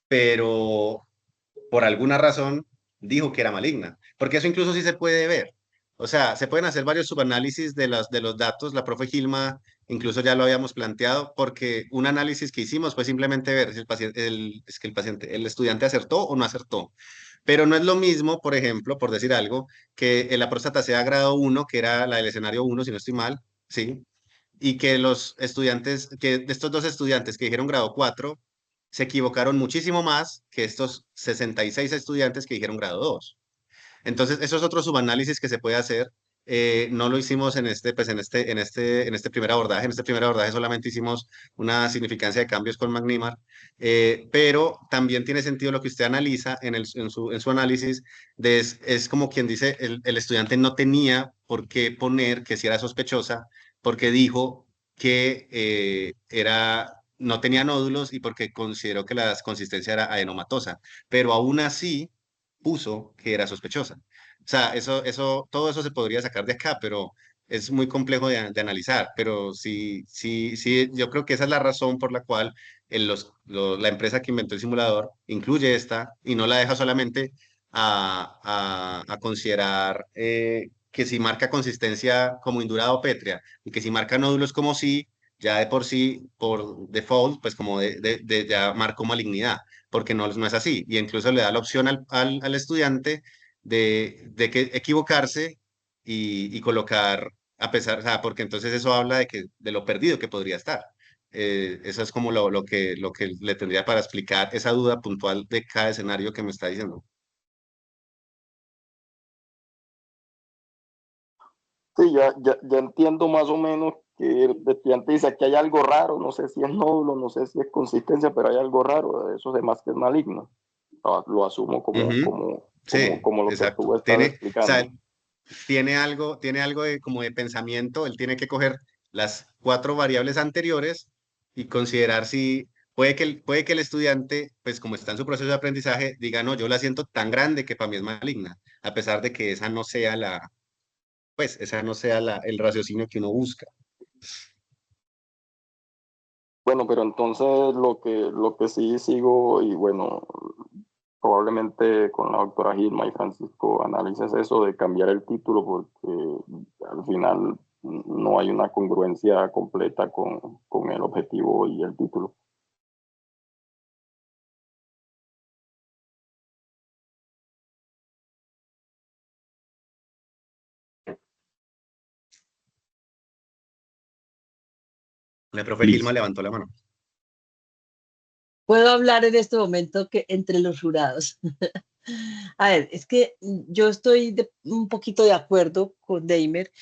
pero por alguna razón dijo que era maligna, porque eso incluso sí se puede ver. O sea, se pueden hacer varios subanálisis de los datos. La profe Gilma incluso ya lo habíamos planteado, porque un análisis que hicimos fue simplemente ver si es que el paciente, el estudiante acertó o no acertó. Pero no es lo mismo, por ejemplo, por decir algo, que la próstata sea grado 1, que era la del escenario 1, si no estoy mal, ¿sí? Y que los estudiantes, que de estos dos estudiantes que dijeron grado 4 se equivocaron muchísimo más que estos 66 estudiantes que dijeron grado 2. Entonces, eso es otro subanálisis que se puede hacer. No lo hicimos en este, pues en este primer abordaje. En este primer abordaje solamente hicimos una significancia de cambios con Magnimar, pero también tiene sentido lo que usted analiza en su análisis. Es como quien dice, el estudiante no tenía por qué poner que si era sospechosa, porque dijo que no tenía nódulos y porque consideró que la consistencia era adenomatosa, pero aún así puso que era sospechosa. O sea, todo eso se podría sacar de acá, pero es muy complejo de analizar. Pero sí, yo creo que esa es la razón por la cual la empresa que inventó el simulador incluye esta y no la deja solamente a considerar que si marca consistencia como indurada o pétrea y que si marca nódulos como sí, ya de por sí, por default, pues como ya marcó malignidad, porque no es así. Y incluso le da la opción al estudiante de que equivocarse y colocar, a pesar, o sea, porque entonces eso habla de lo perdido que podría estar. Eso es como lo que le tendría para explicar esa duda puntual de cada escenario que me está diciendo. Sí, ya entiendo más o menos que el estudiante dice que hay algo raro, no sé si es nódulo, no sé si es consistencia, pero hay algo raro, eso además que es maligno. Lo asumo Ujú. Sí, como lo que tú exacto. estás O sea, explicando. tiene algo como de pensamiento, él tiene que coger las cuatro variables anteriores y considerar si puede que el estudiante, pues como está en su proceso de aprendizaje, diga, no, yo la siento tan grande que para mí es maligna, a pesar de que esa no sea esa no sea el raciocinio que uno busca. Bueno, pero entonces lo que sí sigo, y bueno, probablemente con la doctora Gilma y Francisco analices eso de cambiar el título, porque al final no hay una congruencia completa con el objetivo y el título. La profe Gilma levantó la mano. Puedo hablar en este momento que entre los jurados. A ver, es que yo estoy un poquito de acuerdo con Deimer,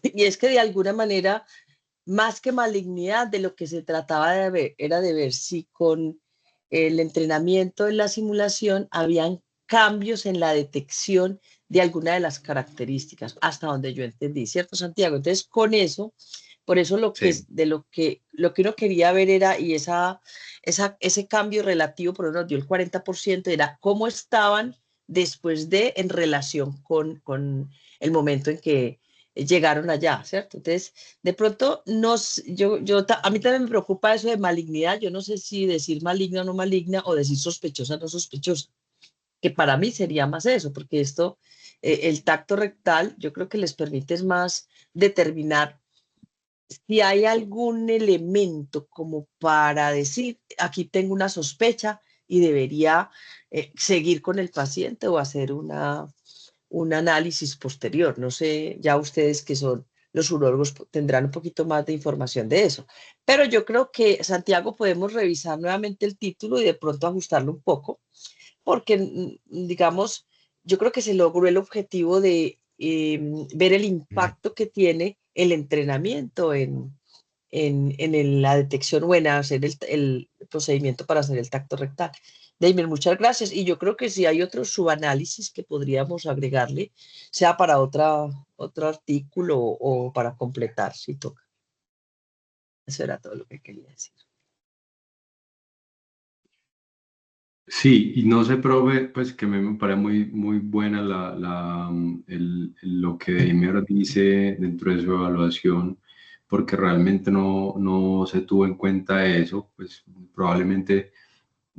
y es que de alguna manera, más que malignidad, de lo que se trataba de ver era de ver si con el entrenamiento en la simulación habían cambios en la detección de alguna de las características, hasta donde yo entendí, ¿cierto, Santiago? Entonces, con eso, por eso Sí. lo que uno quería ver era, y ese cambio relativo, por eso nos dio el 40%, era cómo estaban después en relación con el momento en que llegaron allá, ¿cierto? Entonces, de pronto, a mí también me preocupa eso de malignidad. Yo no sé si decir maligna o no maligna o decir sospechosa o no sospechosa, que para mí sería más eso, porque el tacto rectal, yo creo que les permite es más determinar si hay algún elemento como para decir, aquí tengo una sospecha y debería seguir con el paciente o hacer un análisis posterior. No sé, ya ustedes que son los urólogos tendrán un poquito más de información de eso. Pero yo creo que, Santiago, podemos revisar nuevamente el título y de pronto ajustarlo un poco, porque, digamos, yo creo que se logró el objetivo de ver el impacto que tiene el entrenamiento en la detección o en hacer el procedimiento para hacer el tacto rectal. Deimer, muchas gracias. Y yo creo que si hay otro subanálisis que podríamos agregarle, sea para otro artículo o para completar, si toca. Eso era todo lo que quería decir. Sí, y no sé, profe, pues que me parece muy buena lo que Deimer dice dentro de su evaluación, porque realmente no se tuvo en cuenta eso, pues probablemente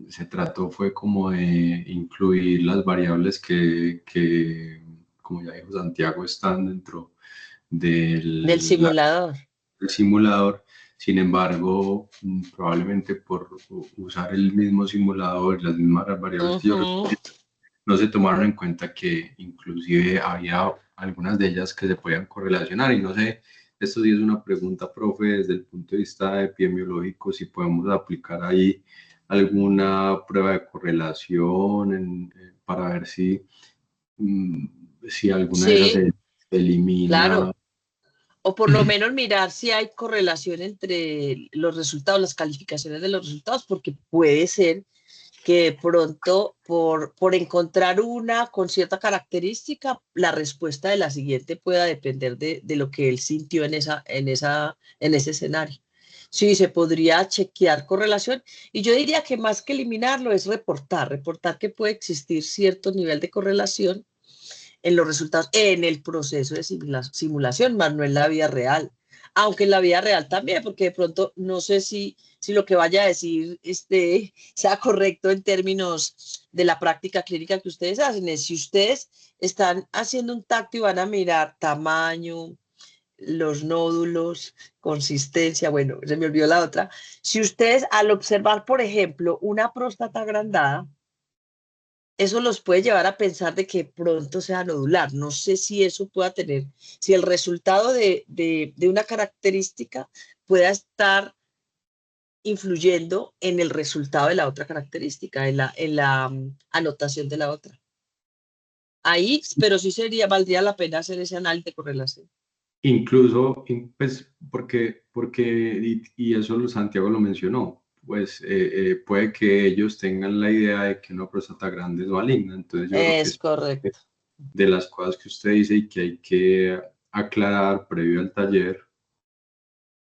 se trató fue como de incluir las variables que como ya dijo Santiago, están dentro Del simulador. del simulador. Sin embargo, probablemente por usar el mismo simulador, las mismas variables que yo no se tomaron en cuenta que inclusive había algunas de ellas que se podían correlacionar. Y no sé, esto sí es una pregunta, profe, desde el punto de vista epidemiológico, si podemos aplicar ahí alguna prueba de correlación para ver si alguna de esas Sí, se elimina. claro. O por lo menos mirar si hay correlación entre los resultados, las calificaciones de los resultados, porque puede ser que de pronto por encontrar una con cierta característica, la respuesta de la siguiente pueda depender de lo que él sintió en ese escenario. Sí, se podría chequear correlación y yo diría que más que eliminarlo es reportar que puede existir cierto nivel de correlación en los resultados, en el proceso de simulación, más no en la vida real. Aunque en la vida real también, porque de pronto no sé si lo que vaya a decir sea correcto en términos de la práctica clínica que ustedes hacen. Es si ustedes están haciendo un tacto y van a mirar tamaño, los nódulos, consistencia, bueno, se me olvidó la otra. Si ustedes al observar, por ejemplo, una próstata agrandada, eso los puede llevar a pensar de que pronto sea nodular. No sé si eso pueda tener, si el resultado de una característica pueda estar influyendo en el resultado de la otra característica, en la anotación de la otra. Ahí, pero sí valdría la pena hacer ese análisis de correlación. Incluso, pues, y eso Santiago lo mencionó, pues puede que ellos tengan la idea de que una próstata grande es maligna. Entonces yo creo que Es correcto. de las cosas que usted dice y que hay que aclarar previo al taller.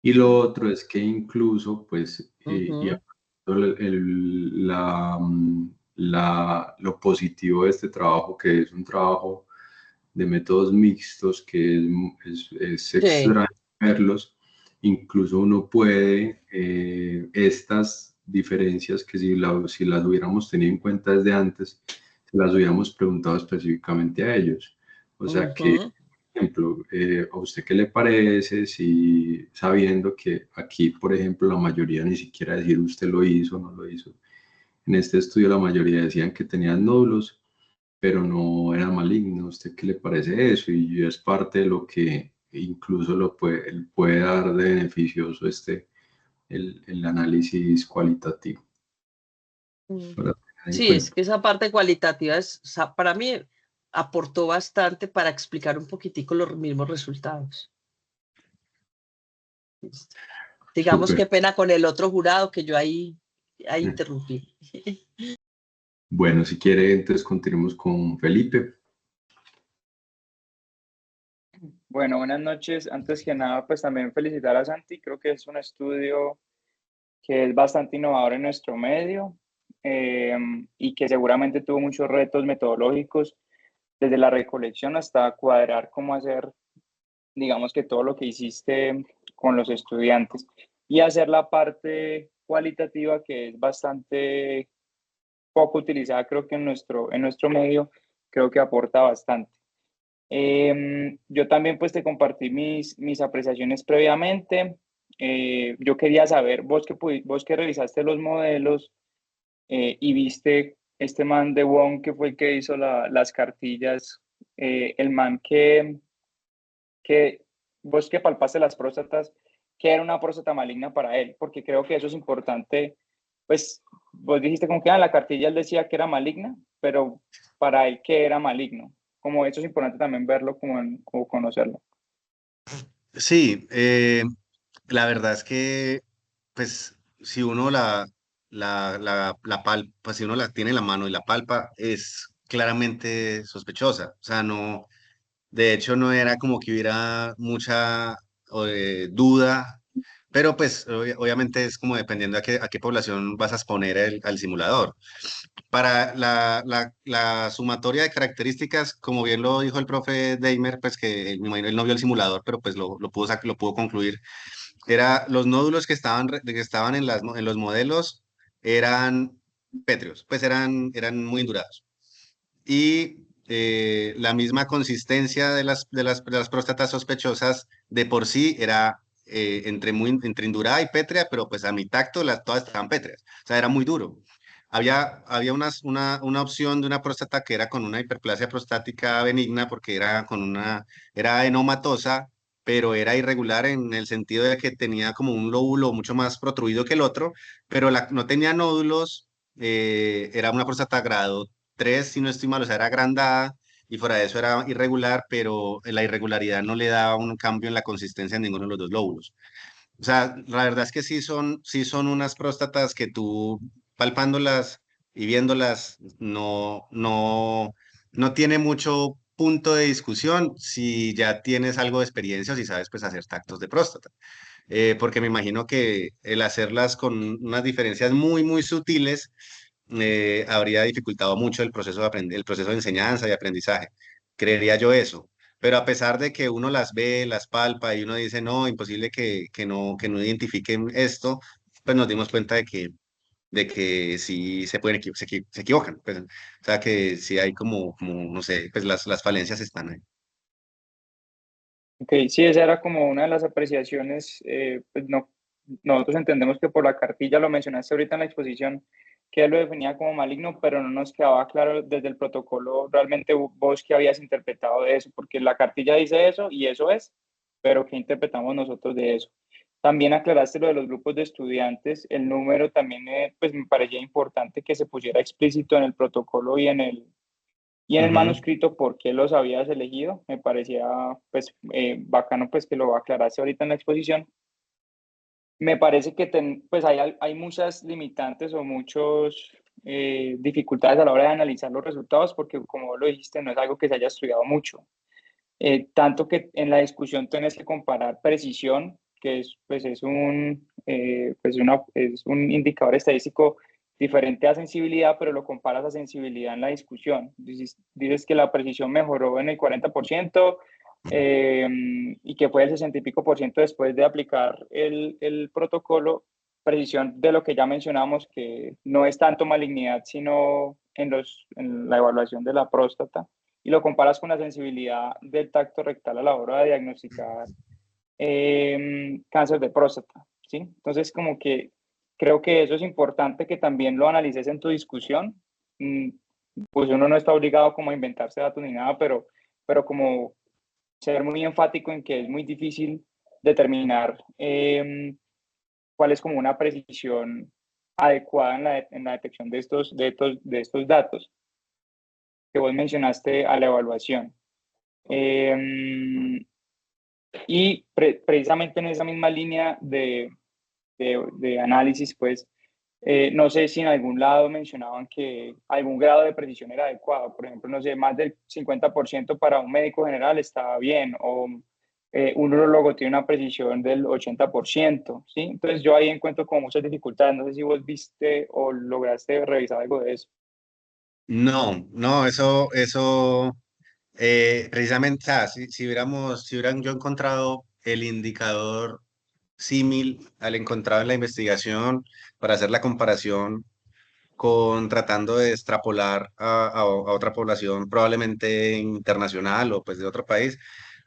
Y lo otro es que incluso, pues, lo positivo de este trabajo, que es un trabajo de métodos mixtos, que es extraño verlos, incluso uno puede, estas diferencias que si las hubiéramos tenido en cuenta desde antes, se las hubiéramos preguntado específicamente a ellos. O sea que, por ejemplo, ¿a usted qué le parece si sabiendo que aquí, por ejemplo, la mayoría ni siquiera decir usted lo hizo o no lo hizo? En este estudio la mayoría decían que tenían nódulos, pero no era maligno. ¿Usted qué le parece eso? Y es parte de lo que incluso puede dar de beneficioso el análisis cualitativo. Sí, es que esa parte cualitativa para mí aportó bastante para explicar un poquitico los mismos resultados. Listo. Digamos, Súper. qué pena con el otro jurado que yo ahí interrumpí. Bueno, si quiere, entonces continuemos con Felipe. Bueno, buenas noches. Antes que nada, pues también felicitar a Santi. Creo que es un estudio que es bastante innovador en nuestro medio y que seguramente tuvo muchos retos metodológicos, desde la recolección hasta cuadrar cómo hacer, digamos que todo lo que hiciste con los estudiantes y hacer la parte cualitativa que es bastante poco utilizada, creo que en nuestro medio, creo que aporta bastante. Yo también pues te compartí mis apreciaciones previamente. Yo quería saber, vos que revisaste los modelos, y viste este man de Wong que fue el que hizo las cartillas, el man que vos que palpaste las próstatas, que era una próstata maligna para él, porque creo que eso es importante, pues vos dijiste como que la cartilla él decía que era maligna, pero para él que era maligno, como eso es importante también verlo como conocerlo. Sí, la verdad es que, pues, si uno la palpa, si uno la tiene en la mano y la palpa, es claramente sospechosa. O sea, no, de hecho, no era como que hubiera mucha duda, pero pues obviamente es como dependiendo a qué población vas a exponer al simulador. Para la sumatoria de características, como bien lo dijo el profe Deimer, pues que me imagino él no vio el simulador, pero pues lo pudo concluir, era los nódulos que estaban en los modelos eran pétreos, pues eran muy indurados. Y la misma consistencia de las próstatas sospechosas de por sí era entre indurada y pétrea, pero pues a mi tacto todas estaban pétreas, o sea, era muy duro. Había una opción de una próstata que era con una hiperplasia prostática benigna porque era enomatosa, pero era irregular en el sentido de que tenía como un lóbulo mucho más protruido que el otro, pero no tenía nódulos, era una próstata grado 3, si no estoy mal, o sea, era agrandada y fuera de eso era irregular, pero la irregularidad no le daba un cambio en la consistencia en ninguno de los dos lóbulos. O sea, la verdad es que sí son unas próstatas que tú palpándolas y viéndolas no tiene mucho punto de discusión si ya tienes algo de experiencia o si sabes pues hacer tactos de próstata. Porque me imagino que el hacerlas con unas diferencias muy, muy sutiles habría dificultado mucho el proceso de enseñanza y aprendizaje. Creería yo eso. Pero a pesar de que uno las ve, las palpa y uno dice, no, imposible que no identifiquen esto, pues nos dimos cuenta de que sí se pueden se equivocan. Pues, o sea, que sí hay como no sé, pues las falencias están ahí. Ok, sí, esa era como una de las apreciaciones, pues no, nosotros entendemos que por la cartilla, lo mencionaste ahorita en la exposición, que él lo definía como maligno, pero no nos quedaba claro desde el protocolo realmente vos que habías interpretado de eso, porque la cartilla dice eso y eso es, pero ¿qué interpretamos nosotros de eso? También aclaraste lo de los grupos de estudiantes, el número también, pues me parecía importante que se pusiera explícito en el protocolo y en el Ujú. manuscrito por qué los habías elegido. Me parecía pues bacano pues que lo aclaraste ahorita en la exposición. Me parece que pues hay muchas limitantes o muchos dificultades a la hora de analizar los resultados porque como vos lo dijiste no es algo que se haya estudiado mucho. Tanto que en la discusión tienes que comparar precisión, que es un indicador estadístico diferente a sensibilidad, pero lo comparas a sensibilidad en la discusión. Dices que la precisión mejoró en el 40%, y que fue el 60 y pico por ciento después de aplicar el protocolo, precisión de lo que ya mencionamos, que no es tanto malignidad, sino en la evaluación de la próstata y lo comparas con la sensibilidad del tacto rectal a la hora de diagnosticar cáncer de próstata, ¿sí? Entonces, como que creo que eso es importante que también lo analices en tu discusión. Mm, Pues uno no está obligado como a inventarse datos ni nada, pero como ser muy enfático en que es muy difícil determinar cuál es como una precisión adecuada en la detección de estos datos que vos mencionaste a la evaluación. Eh, y precisamente en esa misma línea de análisis, pues, no sé si en algún lado mencionaban que algún grado de precisión era adecuado. Por ejemplo, no sé, más del 50% para un médico general estaba bien, o un urologo tiene una precisión del 80%, ¿sí? Entonces yo ahí encuentro como muchas dificultades. No sé si vos viste o lograste revisar algo de eso. No, no, eso precisamente, o sea, si hubieran yo encontrado el indicador símil al encontrado en la investigación para hacer la comparación con tratando de extrapolar a otra población probablemente internacional o pues de otro país,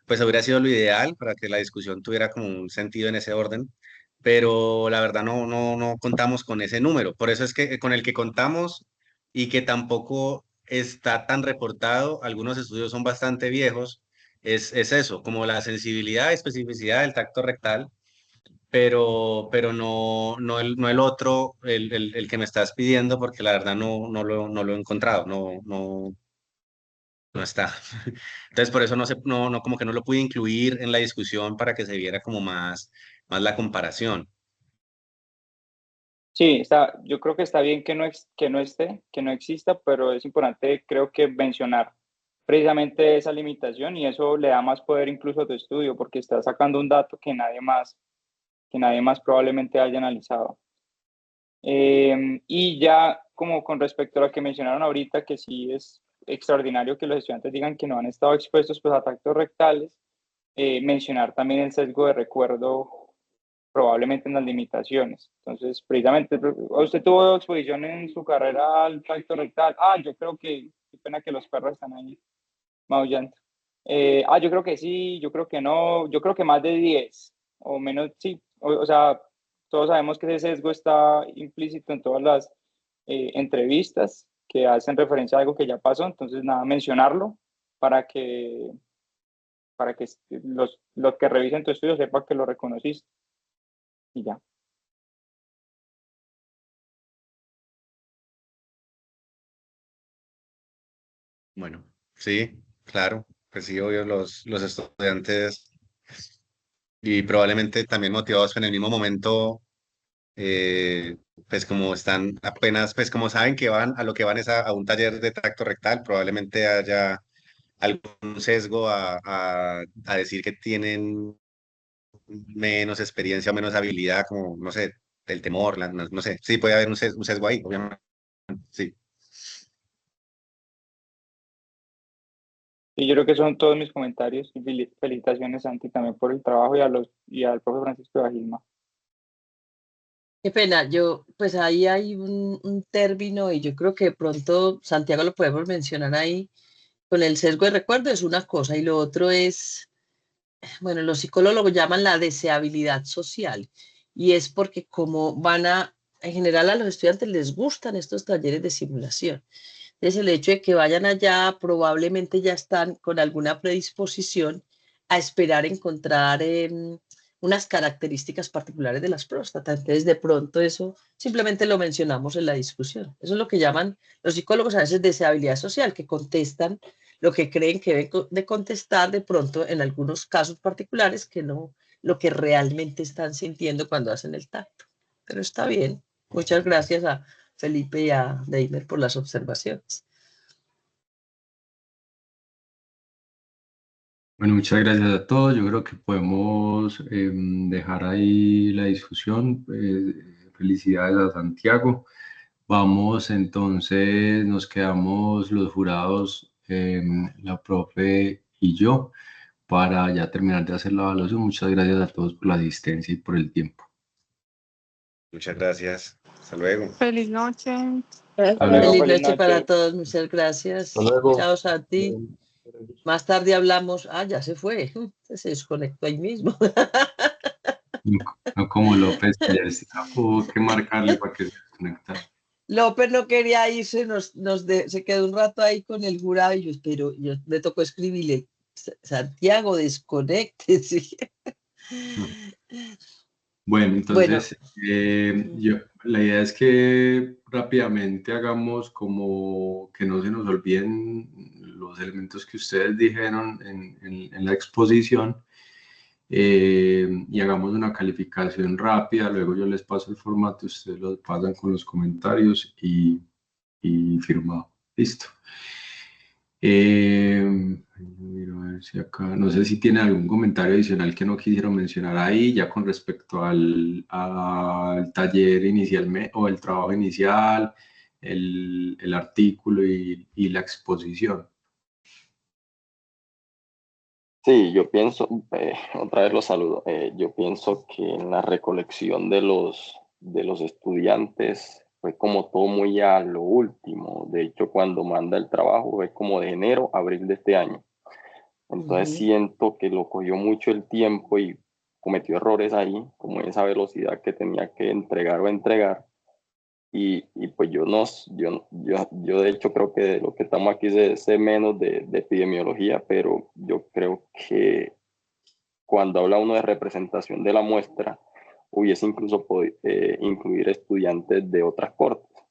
pues habría sido lo ideal para que la discusión tuviera como un sentido en ese orden. pero la verdad no contamos con ese número. Por eso es que con el que contamos y que tampoco está tan reportado, algunos estudios son bastante viejos, es eso, como la sensibilidad y especificidad del tacto rectal, pero no el otro, el que me estás pidiendo, porque la verdad no lo he encontrado, no está. Entonces, por eso como que no lo pude incluir en la discusión para que se viera como más la comparación. Sí, yo creo que está bien que no esté, que no exista, pero es importante, creo que mencionar precisamente esa limitación y eso le da más poder incluso a tu estudio porque estás sacando un dato que nadie más probablemente haya analizado. Y ya como con respecto a lo que mencionaron ahorita, que sí es extraordinario que los estudiantes digan que no han estado expuestos pues, a tactos rectales, mencionar también el sesgo de recuerdo probablemente en las limitaciones. Entonces, precisamente, ¿usted tuvo exposición en su carrera al tacto rectal? Yo creo que, qué pena que los perros están ahí maullando. Yo creo que sí, yo creo que no, yo creo que más de 10 o menos, sí. O sea, todos sabemos que ese sesgo está implícito en todas las entrevistas que hacen referencia a algo que ya pasó, entonces nada, mencionarlo para que, para que los que revisen tu estudio sepan que lo reconociste y ya. Bueno, sí, claro, pues sí, obvio, los estudiantes y probablemente también motivados en el mismo momento, pues como están apenas, pues como saben que van a lo que van es a un taller de tacto rectal, probablemente haya algún sesgo a decir que tienen menos experiencia o menos habilidad, como, no sé, el temor, no sé, sí, puede haber un sesgo ahí, obviamente, sí. Y yo creo que son todos mis comentarios y felicitaciones, Santi, también por el trabajo y al profe Francisco de Gilma. Qué pena, pues ahí hay un término y yo creo que de pronto Santiago lo podemos mencionar ahí, con el sesgo de recuerdo es una cosa y lo otro es, bueno, los psicólogos lo llaman la deseabilidad social y es porque como en general a los estudiantes les gustan estos talleres de simulación. Entonces el hecho de que vayan allá probablemente ya están con alguna predisposición a esperar encontrar unas características particulares de las próstatas. Entonces de pronto eso simplemente lo mencionamos en la discusión. Eso es lo que llaman los psicólogos a veces deseabilidad social, que contestan lo que creen que deben de contestar de pronto en algunos casos particulares que no lo que realmente están sintiendo cuando hacen el tacto. Pero está bien. Muchas gracias a Felipe y a Deimer por las observaciones. Bueno, muchas gracias a todos. Yo creo que podemos dejar ahí la discusión. Felicidades a Santiago. Vamos entonces, nos quedamos los jurados, la profe y yo, para ya terminar de hacer la evaluación. Muchas gracias a todos por la asistencia y por el tiempo. Muchas gracias. Hasta luego. Feliz noche. Hasta luego, Feliz feliz noche para noche. todos. Muchas gracias. Hasta luego. Chao, Santi. Más tarde hablamos. Ya se fue. Se desconectó ahí mismo. No como López, que ya hubo que marcarle para que se desconectara. López no quería irse, se quedó un rato ahí con el jurado y yo me tocó escribirle, Santiago, desconéctese. Bueno, entonces la idea es que rápidamente hagamos como que no se nos olviden los elementos que ustedes dijeron en la exposición y hagamos una calificación rápida. Luego yo les paso el formato, ustedes lo pasan con los comentarios y firmado. Listo. Miro a ver si acá, no sé si tienen algún comentario adicional que no quisieron mencionar ahí, ya con respecto al taller inicial o el trabajo inicial, el artículo y la exposición. Sí, yo pienso, otra vez los saludo, yo pienso que en la recolección de los estudiantes fue como todo muy a lo último. De hecho, cuando manda el trabajo es como de enero a abril de este año. Entonces siento que lo cogió mucho el tiempo y cometió errores ahí, como esa velocidad que tenía que entregar o entregar. Y pues yo de hecho creo que de lo que estamos aquí sé menos de epidemiología, pero yo creo que cuando habla uno de representación de la muestra, hubiese incluso podido incluir estudiantes de otras cortes,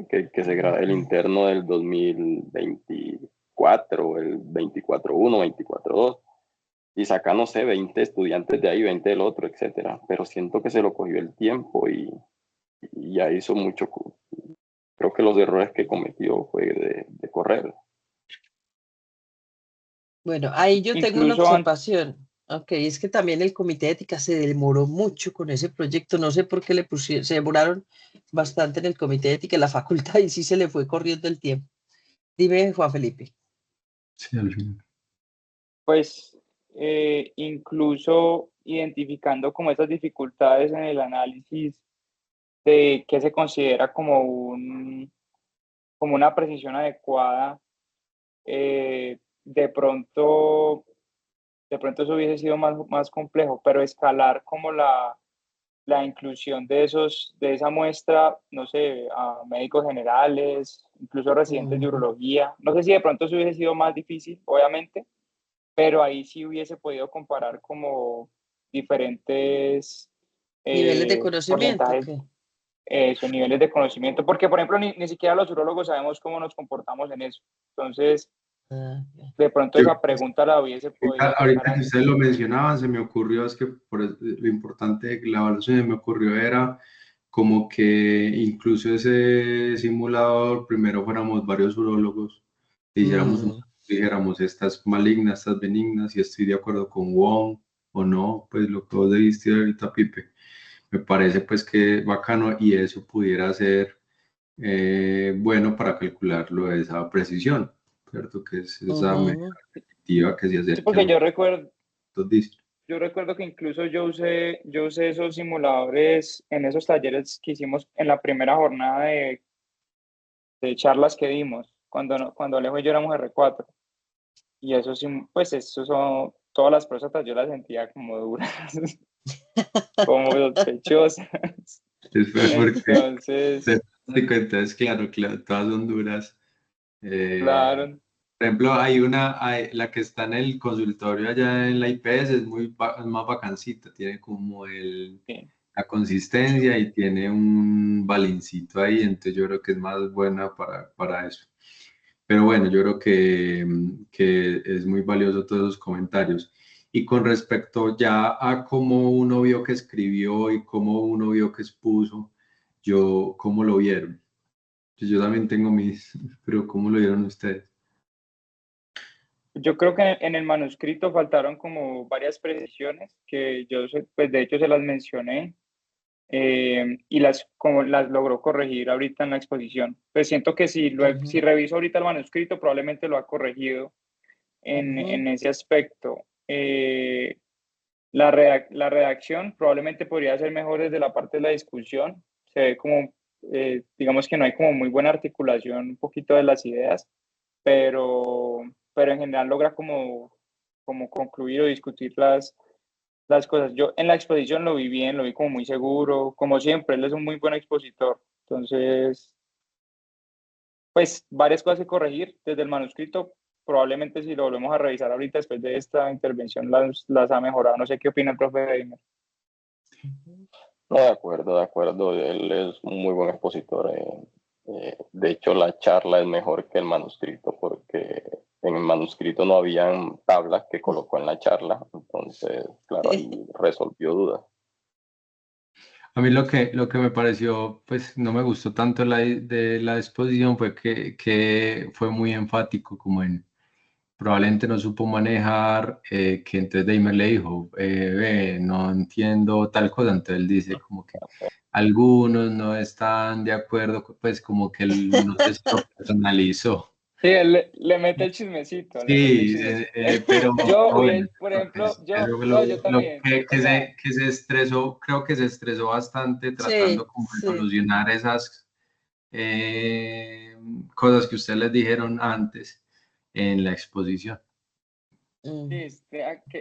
que se graba el interno del 2024, el 24-1, 24-2, y saca, no sé, 20 estudiantes de ahí, 20 del otro, etcétera. Pero siento que se lo cogió el tiempo y ya hizo mucho. Creo que los errores que cometió fue de correr. Bueno, ahí yo tengo una Incluso observación. Ok, es que también el comité de ética se demoró mucho con ese proyecto. No sé por qué le pusieron, se demoraron bastante en el comité de ética en la facultad y sí se le fue corriendo el tiempo. Dime, Juan Felipe. Sí, al final. pues incluso identificando como esas dificultades en el análisis de qué se considera como como una precisión adecuada, de pronto eso hubiese sido más complejo, pero escalar como la inclusión de esa muestra, no sé, a médicos generales, incluso residentes de urología. No sé si de pronto eso hubiese sido más difícil, obviamente, pero ahí sí hubiese podido comparar como diferentes Niveles de conocimiento, porcentajes, ¿qué? esos niveles de conocimiento, porque por ejemplo ni siquiera los urólogos sabemos cómo nos comportamos en eso. Entonces, Ah, de pronto Yo, esa pregunta la hubiese podido sacar ahorita que antes. ustedes lo mencionaban, se me ocurrió, es que lo importante de la evaluación se me ocurrió era como que incluso ese simulador, primero fuéramos varios urólogos, hiciéramos dijéramos estas malignas, estas benignas, y estoy de acuerdo con Wong o no, pues lo que vos dijiste ahorita, Pipe, me parece pues que bacano y eso pudiera ser bueno para calcularlo de esa precisión, ¿cierto? Que es esa medida repetitiva que se Sí, acerque a porque lo que todos dicen. yo recuerdo que incluso yo usé esos simuladores en esos talleres que hicimos en la primera jornada de charlas que dimos, cuando Alejo y yo éramos R4. Y eso sí, pues eso son, todas las próstatas yo las sentía como duras, como sospechosas. Es porque Entonces, de plástico, entonces claro, todas son duras. claro, Por ejemplo, la que está en el consultorio allá en la IPS es es más bacancita, tiene como sí. la consistencia y tiene un balincito ahí, entonces yo creo que es más buena para eso. Pero bueno, yo creo que es muy valioso todos esos comentarios. Y con respecto ya a cómo uno vio que escribió y cómo uno vio que expuso, ¿cómo lo vieron? Pues yo también tengo pero ¿cómo lo vieron ustedes? Yo creo que en el manuscrito faltaron como varias precisiones que pues de hecho se las mencioné, y como las logró corregir ahorita en la exposición. Pues siento que si reviso ahorita el manuscrito probablemente lo ha corregido en ese aspecto. La redacción probablemente podría ser mejor desde la parte de la discusión. Se ve como, digamos que no hay como muy buena articulación un poquito de las ideas, pero en general logra como concluir o discutir las cosas. Yo en la exposición lo vi bien, lo vi como muy seguro, como siempre, él es un muy buen expositor. Entonces, pues varias cosas que corregir desde el manuscrito. Probablemente si lo volvemos a revisar ahorita después de esta intervención las ha mejorado. No sé qué opina el profe Heimer. No, de acuerdo. Él es un muy buen expositor. De hecho, la charla es mejor que el manuscrito porque en el manuscrito no habían tablas que colocó en la charla. Entonces, claro, ahí resolvió dudas. A mí lo que me pareció, pues no me gustó tanto de la exposición fue que fue muy enfático, como probablemente no supo manejar, que entonces Daimer le dijo, ve, no entiendo tal cosa, entonces él dice como que algunos no están de acuerdo, pues como que él no sé si lo personalizó. Sí, él le mete el chismecito, le mete el Sí, chismecito. pero bueno, Por ejemplo, eso fue no, yo lo también, o sea, que se estresó, creo que se estresó bastante tratando Sí, como de sí. solucionar esas cosas que ustedes les dijeron antes en la exposición. Mm. Sí,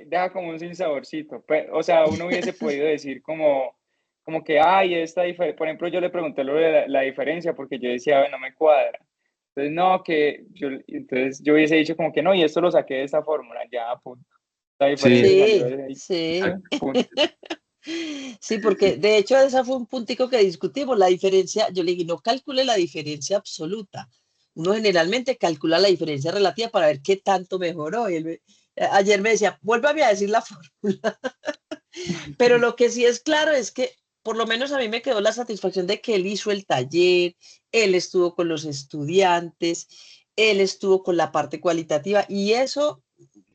deja como un sinsaborcito. O sea, uno hubiese podido decir como que, ay, esta diferencia. Por ejemplo, yo le pregunté lo de la diferencia porque yo decía, "Ve, no me cuadra". Entonces, no, entonces yo hubiese dicho como que no, y esto lo saqué de esta fórmula, ya, punto. La diferencia Sí, salió Sí, de ahí, sí. punto. Sí, porque de hecho esa fue un puntico que discutimos, la diferencia, yo le dije, no calcule la diferencia absoluta. Uno generalmente calcula la diferencia relativa para ver qué tanto mejoró. Ayer me decía, vuélvame a decir la fórmula. Pero lo que sí es claro es que por lo menos a mí me quedó la satisfacción de que él hizo el taller, él estuvo con los estudiantes, él estuvo con la parte cualitativa y eso,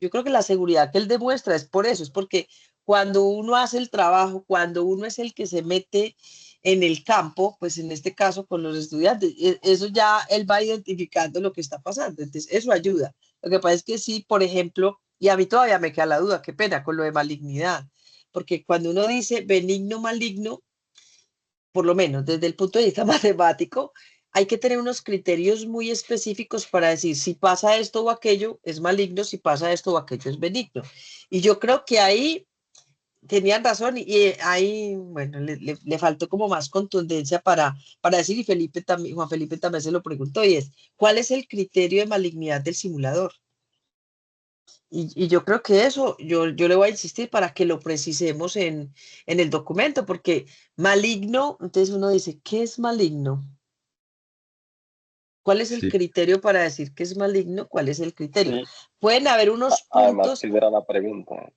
yo creo que la seguridad que él demuestra es por eso, es porque cuando uno hace el trabajo, cuando uno es el que se mete en el campo, pues en este caso con los estudiantes, eso ya él va identificando lo que está pasando, entonces eso ayuda. Lo que pasa es que sí, por ejemplo, y a mí todavía me queda la duda, qué pena con lo de malignidad, porque cuando uno dice benigno, maligno, por lo menos desde el punto de vista matemático, hay que tener unos criterios muy específicos para decir si pasa esto o aquello es maligno, si pasa esto o aquello es benigno. Y yo creo que ahí tenían razón y ahí, bueno, le faltó como más contundencia para decir, y Felipe también, Juan Felipe también se lo preguntó, y es, ¿cuál es el criterio de malignidad del simulador? Y yo creo que eso, yo le voy a insistir para que lo precisemos en el documento, porque maligno, entonces uno dice, ¿qué es maligno? ¿Cuál es el sí. criterio para decir que es maligno? ¿Cuál es el criterio? Sí, Pueden haber unos además puntos, que esa era la pregunta.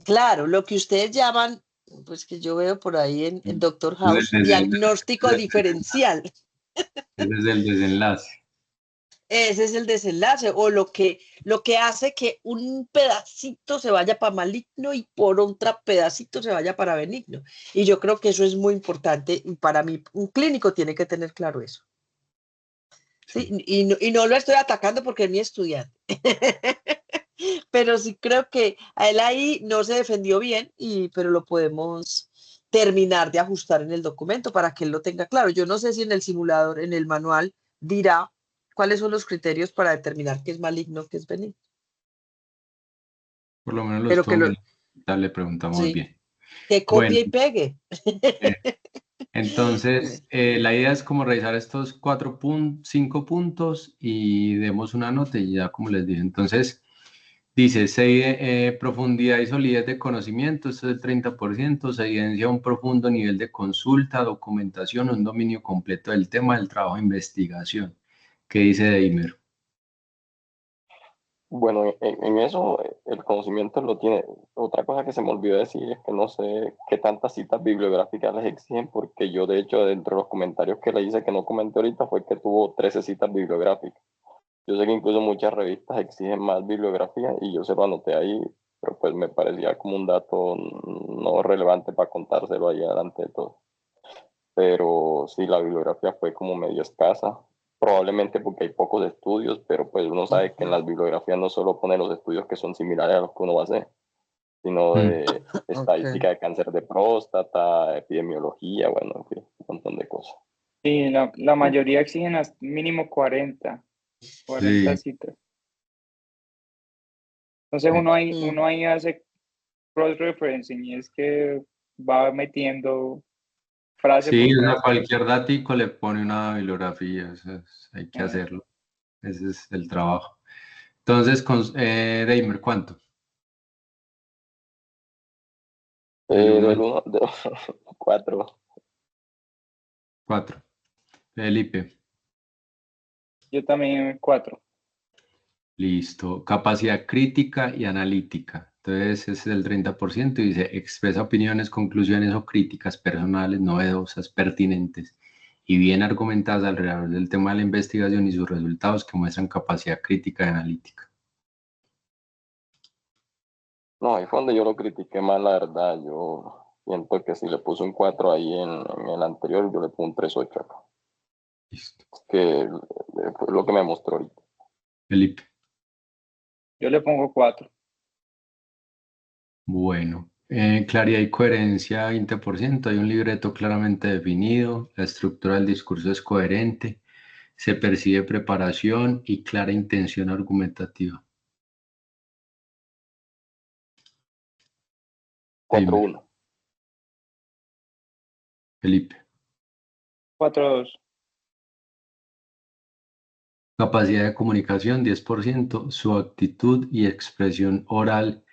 claro, lo que ustedes llaman, pues que yo veo por ahí en Doctor Ese House, diagnóstico diferencial. es el desenlace. Ese es el desenlace o lo que hace que un pedacito se vaya para maligno y por otro pedacito se vaya para benigno. Y yo creo que eso es muy importante y para mí un clínico tiene que tener claro eso. ¿Sí? Sí. Y no lo estoy atacando porque es mi estudiante. Pero sí creo que a él ahí no se defendió bien, pero lo podemos terminar de ajustar en el documento para que él lo tenga claro. Yo no sé si en el simulador, en el manual, dirá cuáles son los criterios para determinar qué es maligno, qué es benigno. Por lo menos los Pero que tuvo lo, bien. Le preguntamos sí, bien. que Bueno, copie y pegue. eh, entonces la idea es como revisar estos 5 puntos y demos una nota y ya como les dije. Entonces, dice, profundidad y solidez de conocimiento, esto es el 30%, se evidencia un profundo nivel de consulta, documentación, un dominio completo del tema del trabajo de investigación. ¿Qué dice Deimer? Bueno, en eso el conocimiento lo tiene. Otra cosa que se me olvidó decir es que no sé qué tantas citas bibliográficas les exigen, porque yo de hecho dentro de los comentarios que le hice que no comenté ahorita fue que tuvo 13 citas bibliográficas. Yo sé que incluso muchas revistas exigen más bibliografía y yo se lo anoté ahí, pero pues me parecía como un dato no relevante para contárselo ahí adelante de todo. Pero sí, la bibliografía fue como medio escasa, probablemente porque hay pocos estudios, pero pues uno sabe que en las bibliografías no solo pone los estudios que son similares a los que uno va a hacer, sino Mm, de Ok. estadística de cáncer de próstata, epidemiología, bueno, en fin, un montón de cosas. Sí, la mayoría exigen mínimo 40 sí, citas. Entonces Mm. uno ahí hace cross-referencing y es que va metiendo frase sí, por o sea, frase. cualquier datico le pone una bibliografía, o sea, hay que Ah, hacerlo, ese es el trabajo. Entonces, Deimer, ¿cuánto? Del 1 Del al 1, de 4. 4. Felipe, yo también 4. listo. Capacidad crítica y analítica. Entonces, ese es el 30% y dice, expresa opiniones, conclusiones o críticas personales, novedosas, pertinentes y bien argumentadas alrededor del tema de la investigación y sus resultados que muestran capacidad crítica y analítica. No, ahí fue donde yo lo critiqué más, la verdad. Yo siento que si le puse un 4 ahí en el anterior, yo le pongo un 3.8 acá, Listo. que fue lo que me mostró ahorita. Felipe. Yo le pongo 4. Bueno, claridad y coherencia 20%, hay un libreto claramente definido, la estructura del discurso es coherente, se percibe preparación y clara intención argumentativa. 4-1. Felipe. 4-2. Capacidad de comunicación, 10%. Su actitud y expresión oral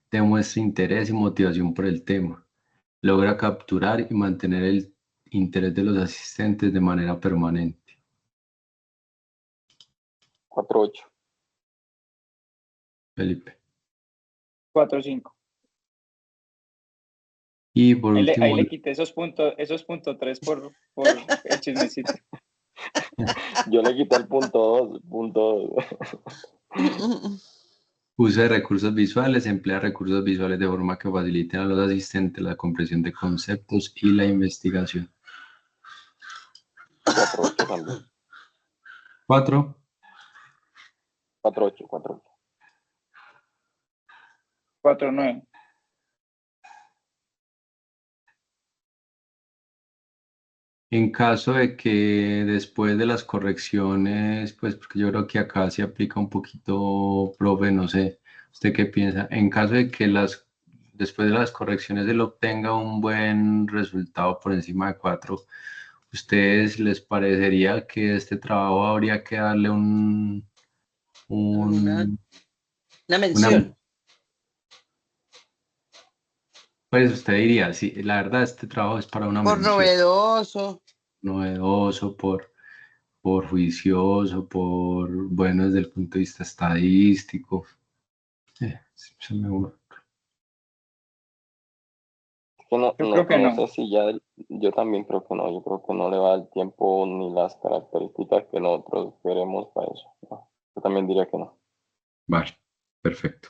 demuestra interés y motivación por el tema. Logra capturar y mantener el interés de los asistentes de manera permanente. 4-8. Felipe. 4-5. Y por último, Ahí le quité esos puntos 3 por el chismecito. Yo le quité el punto 2. uso de recursos visuales, emplea recursos visuales de forma que faciliten a los asistentes la comprensión de conceptos y la investigación. 4-8 también. 4. 4-8. 4-9. En caso de que después de las correcciones, pues porque yo creo que acá se aplica un poquito, profe, no sé, ¿usted qué piensa? En caso de que después de las correcciones él obtenga un buen resultado por encima de 4, ¿ustedes les parecería que este trabajo habría que darle una mención? Pues usted diría, sí, la verdad este trabajo es para una Por mención. novedoso. Por juicioso, por bueno desde el punto de vista estadístico. Se me ocurre. No, Yo creo que no. sé si ya, yo también creo que no, yo creo que no le va el tiempo ni las características que nosotros queremos para eso. No, yo también diría que no. Vale, perfecto.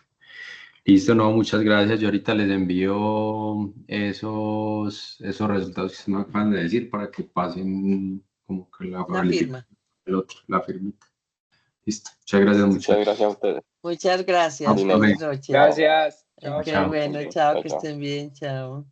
Listo, no, muchas gracias. Yo ahorita les envío esos resultados que se me acaban de decir para que pasen como que la firma. El otro, la firmita. Listo. Muchas gracias, Muchas gracias a ustedes. Muchas gracias. Hasta Buenas luego. noches. Gracias. Qué Chao. bueno, Sí, chao, chao, que chao. estén bien, chao.